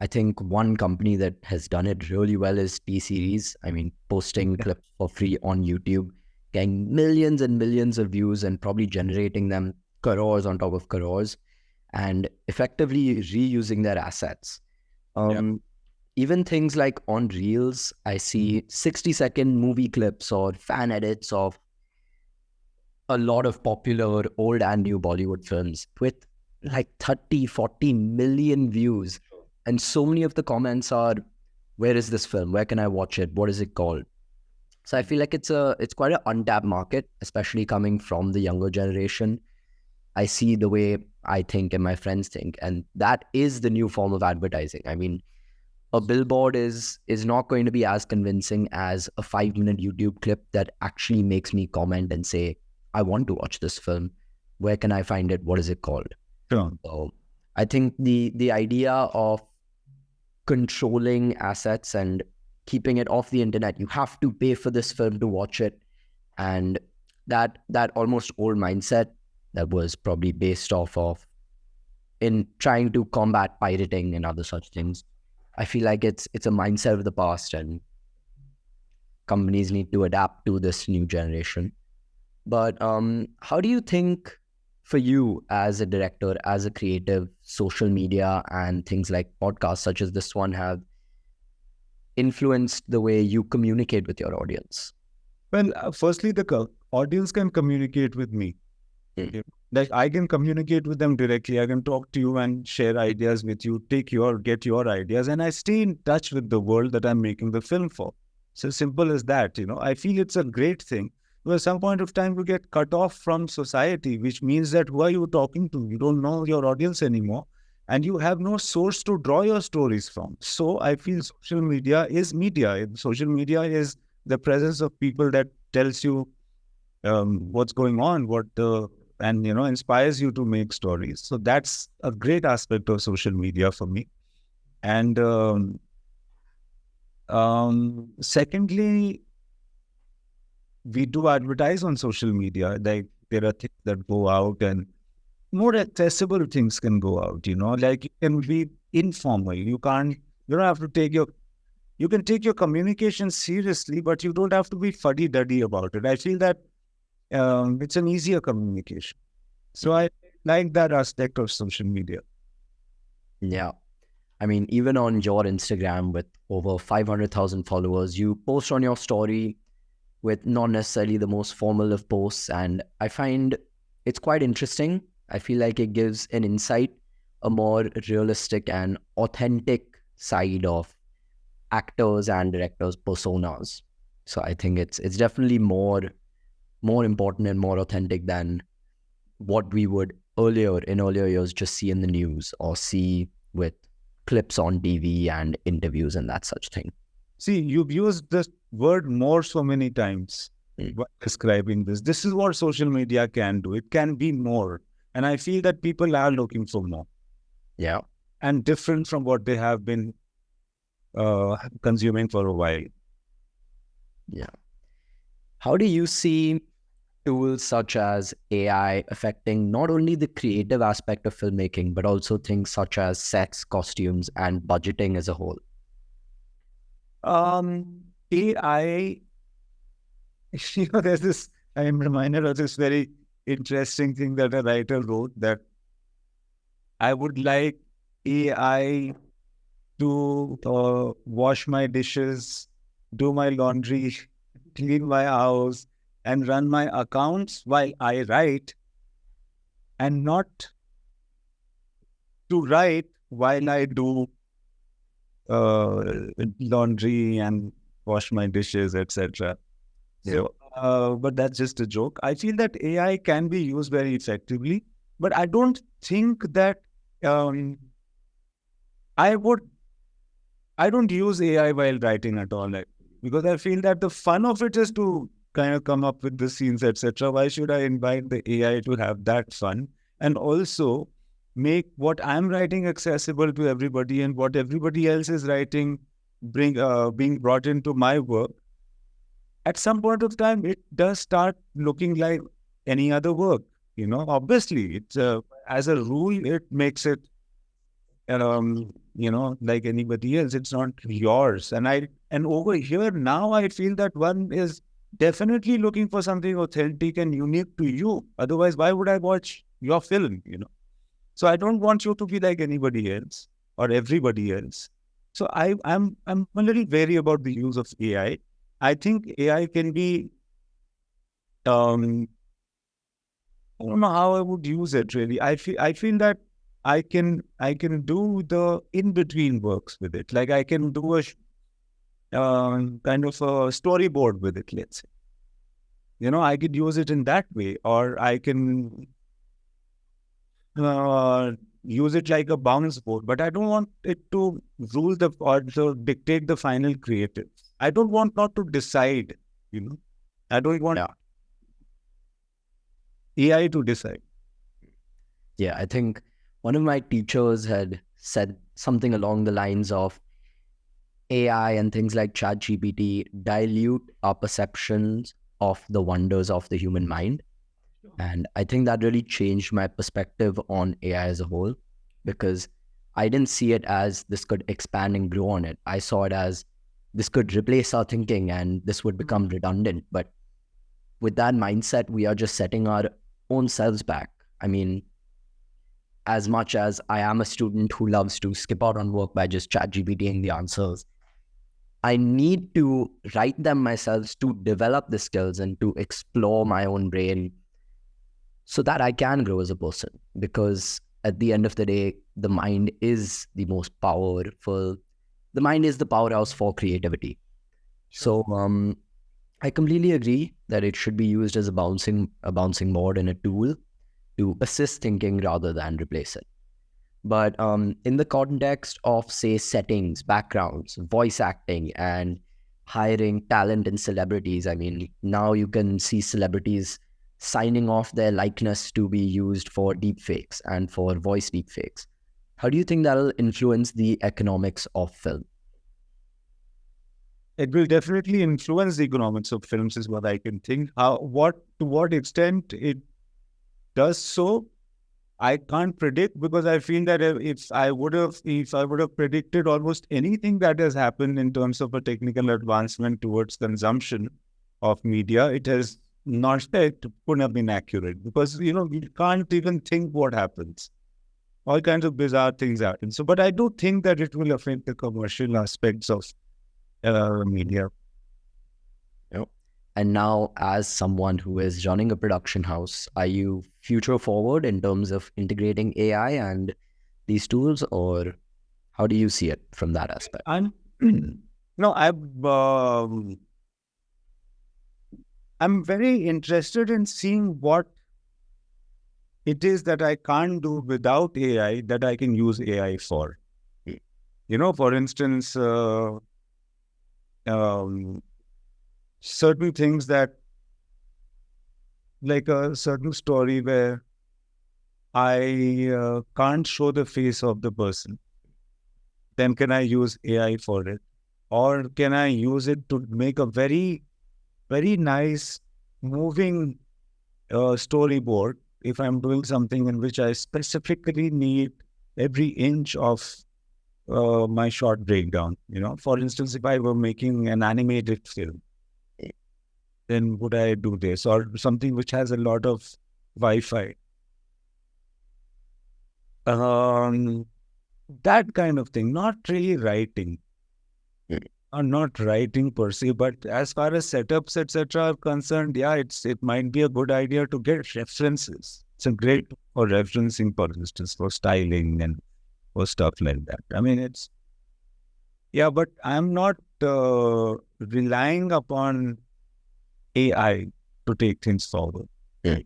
I think one company that has done it really well is T-Series. I mean, posting clips for free on YouTube, getting millions and millions of views and probably generating them crores on top of crores and effectively reusing their assets. Even things like on Reels, I see 60-second movie clips or fan edits of a lot of popular old and new Bollywood films with like 30, 40 million views. And so many of the comments are, where is this film? Where can I watch it? What is it called? So I feel like it's quite an untapped market, especially coming from the younger generation. I see the way I think and my friends think, and that is the new form of advertising. I mean, a billboard is not going to be as convincing as a 5-minute YouTube clip that actually makes me comment and say, I want to watch this film. Where can I find it? What is it called? Sure. So I think the idea of controlling assets and keeping it off the internet, you have to pay for this film to watch it. And that almost old mindset that was probably based off of in trying to combat pirating and other such things. I feel like it's a mindset of the past and companies need to adapt to this new generation. But how do you think for you as a director, as a creative, social media and things like podcasts such as this one have influenced the way you communicate with your audience? Well, firstly, the audience can communicate with me. Like I can communicate with them directly. I can talk to you and share ideas with you, get your ideas, and I stay in touch with the world that I'm making the film for. So simple as that, I feel it's a great thing. But at some point of time, you get cut off from society, which means that who are you talking to? You don't know your audience anymore. and you have no source to draw your stories from. So I feel social media is media. Social media is the presence of people that tells you what's going on, and inspires you to make stories. So that's a great aspect of social media for me. And secondly, we do advertise on social media. Like there are things that go out, and more accessible things can go out. Like you can be informal. You don't have to you can take your communication seriously, but you don't have to be fuddy-duddy about it. I feel that it's an easier communication. So I like that aspect of social media. Yeah. I mean, even on your Instagram with over 500,000 followers, you post on your story with not necessarily the most formal of posts. And I find it's quite interesting. I feel like it gives an insight, a more realistic and authentic side of actors and directors' personas. So I think it's definitely more important and more authentic than what we would in earlier years just see in the news or see with clips on TV and interviews and that such thing. See, you've used the word more so many times while describing this. This is what social media can do. It can be more. And I feel that people are looking for more. Yeah. And different from what they have been consuming for a while. Yeah. How do you see tools such as AI affecting not only the creative aspect of filmmaking, but also things such as sets, costumes, and budgeting as a whole? AI, there's this, I am reminded of this very interesting thing that a writer wrote, that I would like AI to wash my dishes, do my laundry, clean my house, and run my accounts while I write, and not to write while I do laundry and wash my dishes, etc. Yeah. So, but that's just a joke. I feel that AI can be used very effectively, but I don't think that I don't use AI while writing at all, because I feel that the fun of it is to kind of come up with the scenes, etc. Why should I invite the AI to have that fun? And also make what I'm writing accessible to everybody, and what everybody else is writing being brought into my work. At some point of time, it does start looking like any other work. Obviously, it's as a rule, it makes it like anybody else. It's not yours. And over here now, I feel that one is definitely looking for something authentic and unique to you. Otherwise, why would I watch your film? So I don't want you to be like anybody else or everybody else. So I'm a little wary about the use of AI. I think AI can be I don't know how I would use it really. I feel that I can do the in between works with it. Like I can do a kind of a storyboard with it. Let's say, I could use it in that way, or I can use it like a bounce board. But I don't want it to rule or to dictate the final creative. I don't want not to decide. I don't want AI to decide. Yeah, I think one of my teachers had said something along the lines of AI and things like ChatGPT dilute our perceptions of the wonders of the human mind. And I think that really changed my perspective on AI as a whole, because I didn't see it as this could expand and grow on it. I saw it as this could replace our thinking and this would become redundant. But with that mindset, we are just setting our own selves back. I mean, as much as I am a student who loves to skip out on work by just ChatGPTing the answers, I need to write them myself to develop the skills and to explore my own brain so that I can grow as a person. Because at the end of the day, the mind is the most powerful. The mind is the powerhouse for creativity. Sure. So I completely agree that it should be used as a bouncing board and a tool to assist thinking rather than replace it. But in the context of, say, settings, backgrounds, voice acting, and hiring talent and celebrities, I mean, now you can see celebrities signing off their likeness to be used for deepfakes and for voice deepfakes. How do you think that'll influence the economics of film? It will definitely influence the economics of films, is what I can think. To what extent it does so, I can't predict, because I feel that if I would have predicted almost anything that has happened in terms of a technical advancement towards consumption of media, it has not, it couldn't have been accurate, because we can't even think what happens. All kinds of bizarre things happen. So, but I do think that it will affect the commercial aspects of media. Yep. And now, as someone who is running a production house, are you future forward in terms of integrating AI and these tools, or how do you see it from that aspect? No, I'm very interested in seeing what it is that I can't do without AI that I can use AI for. For instance, certain things that, like a certain story where I can't show the face of the person, then can I use AI for it? Or can I use it to make a very, very nice, moving storyboard if I'm doing something in which I specifically need every inch of my short breakdown? For instance, if I were making an animated film, then would I do this? Or something which has a lot of Wi-Fi. That kind of thing, not really writing. Or not writing per se, but as far as setups, etc. are concerned, yeah, it might be a good idea to get references. It's a great for referencing, for instance, for styling and for stuff like that. I mean, but I'm not relying upon AI to take things forward. Yeah.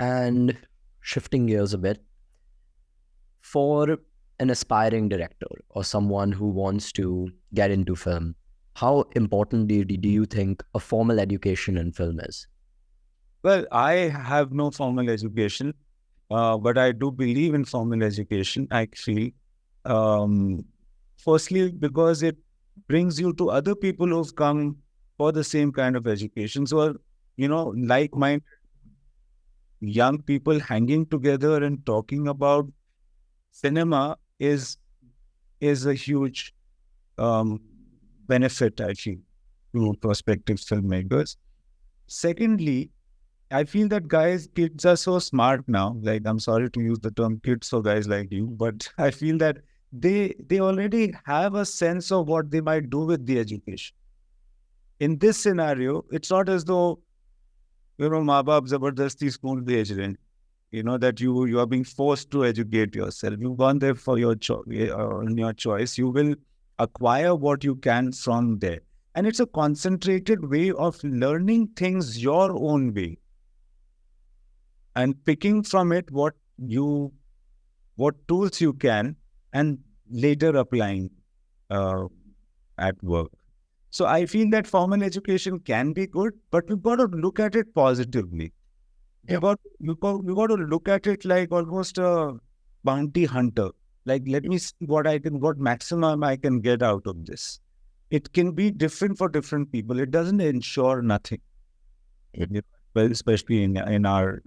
And shifting gears a bit, for an aspiring director or someone who wants to get into film, how important do you think a formal education in film is? Well, I have no formal education, but I do believe in formal education, actually. Firstly, because it brings you to other people who've come for the same kind of education. So, like-minded young people hanging together and talking about cinema is a huge benefit, I feel, to prospective filmmakers. Secondly, I feel that kids are so smart now. Like, I'm sorry to use the term kids for guys like you, but I feel that they already have a sense of what they might do with the education. In this scenario, it's not as though, maa baap zabardasti school bhej rahe hain. That you are being forced to educate yourself. You've gone there for your choice. You will acquire what you can from there. And it's a concentrated way of learning things your own way and picking from it what tools you can and later applying at work. So I feel that formal education can be good, but we've got to look at it positively. You got to look at it like almost a bounty hunter. Like, let me see what maximum I can get out of this. It can be different for different people. It doesn't ensure nothing. Well, especially in our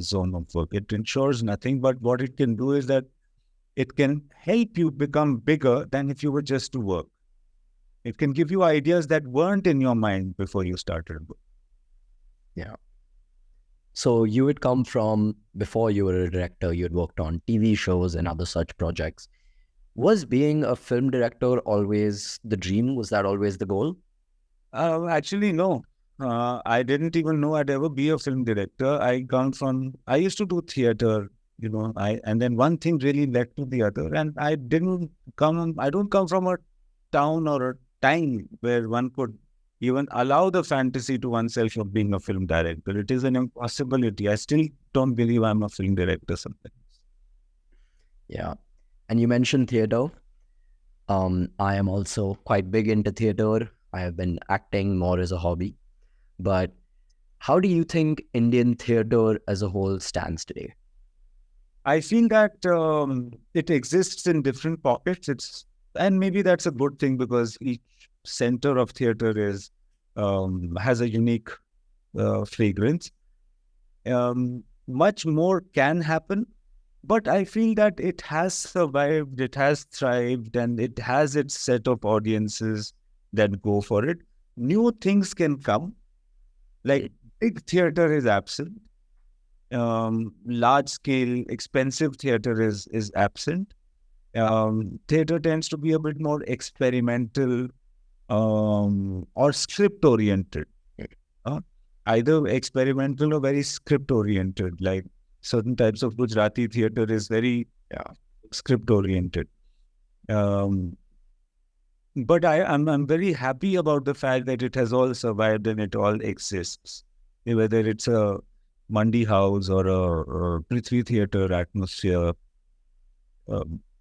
zone of work, it ensures nothing. But what it can do is that it can help you become bigger than if you were just to work. It can give you ideas that weren't in your mind before you started. Yeah. So you had come from, before you were a director, you had worked on TV shows and other such projects. Was being a film director always the dream? Was that always the goal? Actually, no. I didn't even know I'd ever be a film director. I used to do theater, and then one thing really led to the other. And I don't come from a town or a time where one could even allow the fantasy to oneself of being a film director. It is an impossibility. I still don't believe I'm a film director sometimes. Yeah. And you mentioned theater. I am also quite big into theater. I have been acting more as a hobby. But how do you think Indian theater as a whole stands today? I feel that it exists in different pockets. And maybe that's a good thing because each center of theater is has a unique fragrance. Much more can happen, but I feel that it has survived, it has thrived, and it has its set of audiences that go for it. New things can come, like big theater is absent. Large scale, expensive theater is absent. Theater tends to be a bit more experimental or script oriented. Either experimental or very script oriented. Like certain types of Gujarati theater is very script oriented. But I'm very happy about the fact that it has all survived and it all exists. Whether it's a Mandi House or a Prithvi Theatre atmosphere,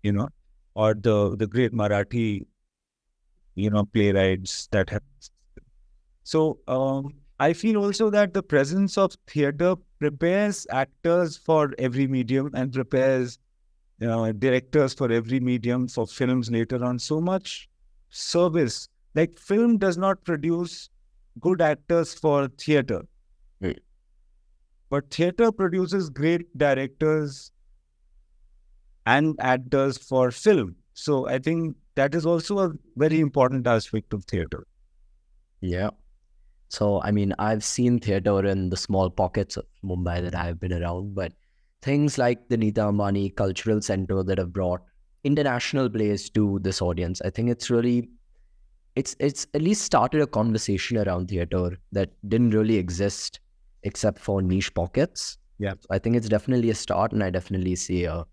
you know, or the great Marathi, playwrights that have. So I feel also that the presence of theatre prepares actors for every medium and prepares directors for every medium for films later on. So much service. Like film does not produce good actors for theatre. Right. But theatre produces great directors and actors for film. So I think that is also a very important aspect of theatre. Yeah. So, I mean, I've seen theater in the small pockets of Mumbai that I've been around, but things like the Nita Ambani Cultural Center that have brought international plays to this audience, I think it's really, it's at least started a conversation around theater that didn't really exist except for niche pockets. Yeah. So I think it's definitely a start, and I definitely see a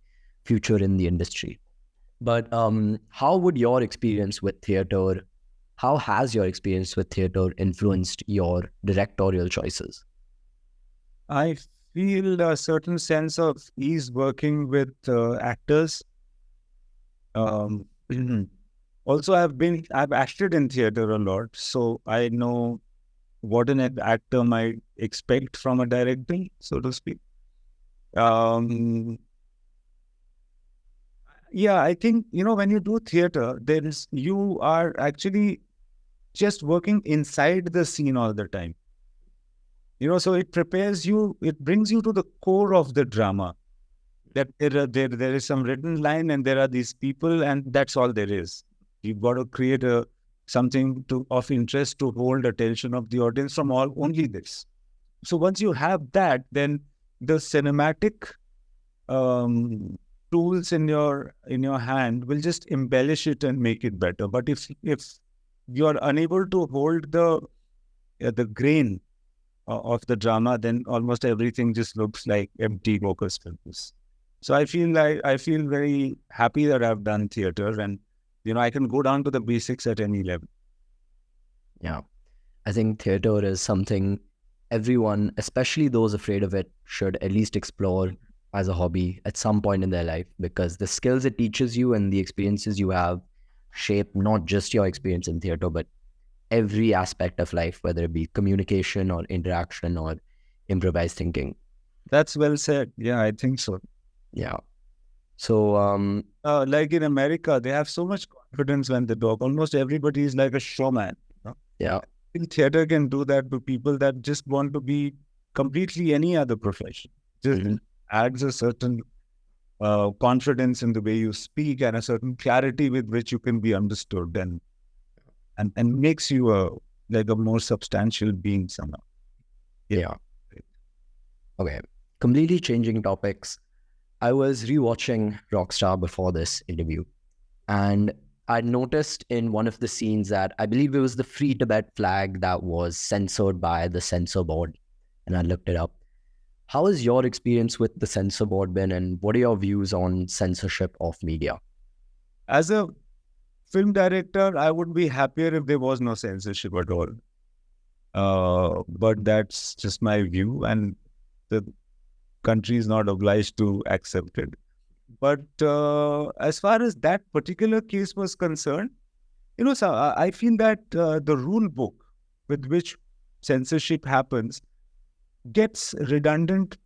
future in the industry. But how would your experience with theater, how has your experience with theater influenced your directorial choices? I feel a certain sense of ease working with actors. Also, I've acted in theater a lot, so I know what an actor might expect from a director, so to speak. Yeah, I think, when you do theater, you are actually just working inside the scene all the time. So it prepares you, it brings you to the core of the drama. That there is some written line and there are these people and that's all there is. You've got to create something of interest to hold attention of the audience from only this. So once you have that, then the cinematic tools in your hand will just embellish it and make it better. But if you are unable to hold the grain of the drama, then almost everything just looks like empty focus films. So I feel very happy that I've done theater, and I can go down to the basics at any level. Yeah, I think theater is something everyone, especially those afraid of it, should at least explore as a hobby at some point in their life, because the skills it teaches you and the experiences you have shape not just your experience in theater, but every aspect of life, whether it be communication or interaction or improvised thinking. That's well said. Yeah, I think so. Yeah. So, like in America, they have so much confidence when they talk. Almost everybody is like a showman. Yeah. I think theater can do that to people that just want to be completely any other profession. Just adds a certain confidence in the way you speak and a certain clarity with which you can be understood, and makes you like a more substantial being somehow. Yeah. Okay. Completely changing topics. I was rewatching Rockstar before this interview, and I noticed in one of the scenes that I believe it was the Free Tibet flag that was censored by the censor board, and I looked it up. How has your experience with the censor board been, and what are your views on censorship of media? As a film director, I would be happier if there was no censorship at all. But that's just my view, and the country is not obliged to accept it. But as far as that particular case was concerned, so I feel that the rule book with which censorship happens gets redundant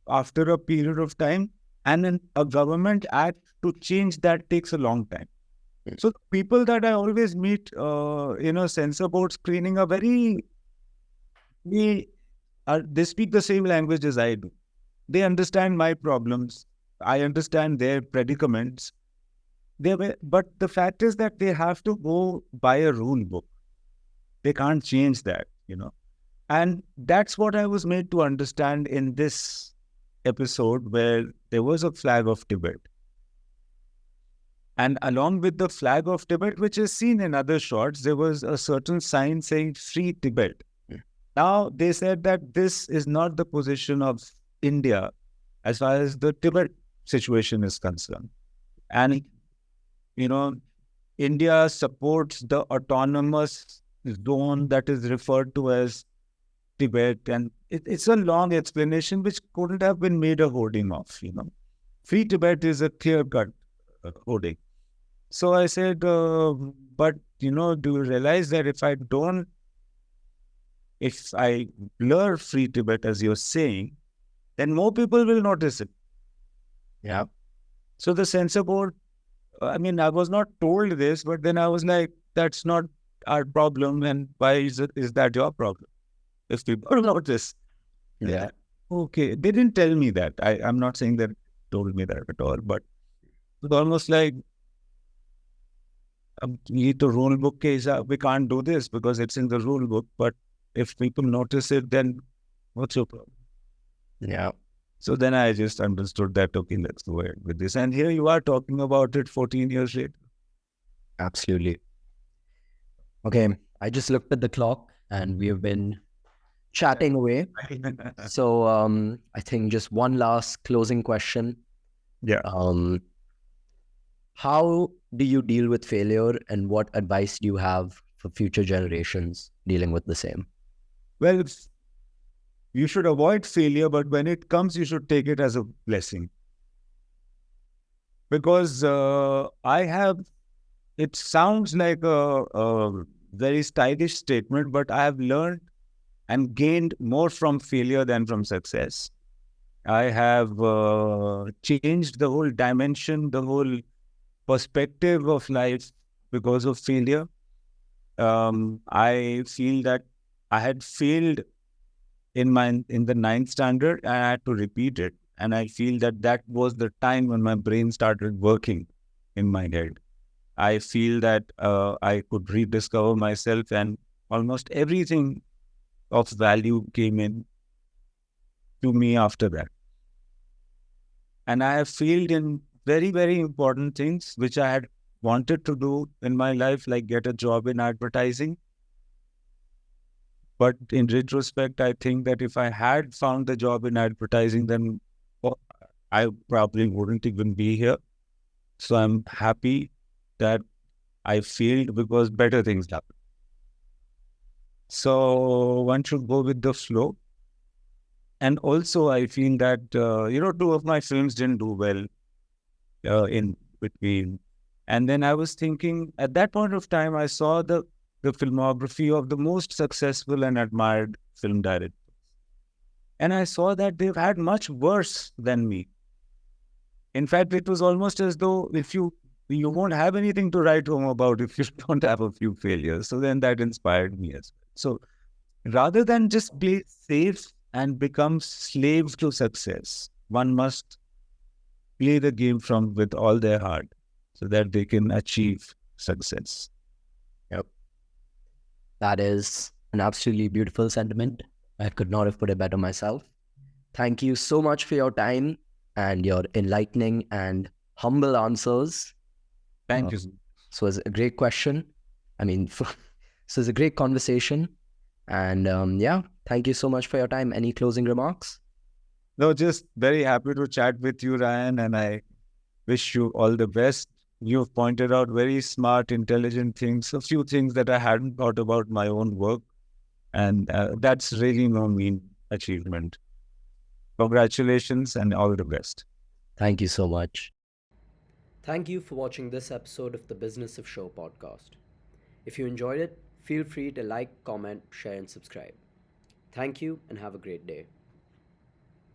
after a period of time, and then a government act to change that takes a long time. So the people that I always meet, censor board screening are they speak the same language as I do. They understand my problems. I understand their predicaments. But the fact is that they have to go by a rule book. They can't change that. And that's what I was made to understand in this episode, where there was a flag of Tibet. And along with the flag of Tibet, which is seen in other shots, there was a certain sign saying Free Tibet. Now, they said that this is not the position of India as far as the Tibet situation is concerned. And, India supports the autonomous zone that is referred to as Tibet. And it's a long explanation which couldn't have been made a hoarding of. Free Tibet is a clear-cut hoarding. So I said, but, do you realize that if I blur Free Tibet, as you're saying, then more people will notice it. Yeah. So the censor board, I was not told this, but then I was like, that's not our problem. And why is that your problem? If people notice. Yeah. Okay. They didn't tell me that. I'm not saying that told me that at all, but it's almost like, the rule book case, we can't do this because it's in the rule book. But if people notice it, then what's your problem? Yeah. So then I just understood that, okay, let's go ahead with this. And here you are talking about it 14 years later. Absolutely. Okay, I just looked at the clock and we have been chatting away. So I think just one last closing question. Yeah. How do you deal with failure, and what advice do you have for future generations dealing with the same? Well, you should avoid failure, but when it comes, you should take it as a blessing. Because it sounds like a very stylish statement, but I have learned and gained more from failure than from success. I have changed the whole dimension, the whole perspective of life because of failure. I feel that I had failed in the 9th standard and I had to repeat it. And I feel that was the time when my brain started working in my head. I feel that I could rediscover myself, and almost everything of value came in to me after that. And I have failed in very, very important things which I had wanted to do in my life, like get a job in advertising. But in retrospect, I think that if I had found the job in advertising, then I probably wouldn't even be here. So I'm happy that I failed because better things happened. So one should go with the flow. And also, I feel that, 2 of my films didn't do well in between. And then I was thinking, at that point of time, I saw the filmography of the most successful and admired film directors. And I saw that they've had much worse than me. In fact, it was almost as though if you won't have anything to write home about if you don't have a few failures. So then that inspired me as well. So rather than just play safe and become slave to success, one must play the game with all their heart so that they can achieve success. Yep. That is an absolutely beautiful sentiment. I could not have put it better myself. Thank you so much for your time and your enlightening and humble answers. Thank you. So it was a great question. So it's a great conversation. And thank you so much for your time. Any closing remarks? No, just very happy to chat with you, Rayaan, and I wish you all the best. You've pointed out very smart, intelligent things, a few things that I hadn't thought about my own work. And that's really no mean achievement. Congratulations and all the best. Thank you so much. Thank you for watching this episode of the Business of Show podcast. If you enjoyed it, feel free to like, comment, share, and subscribe. Thank you and have a great day.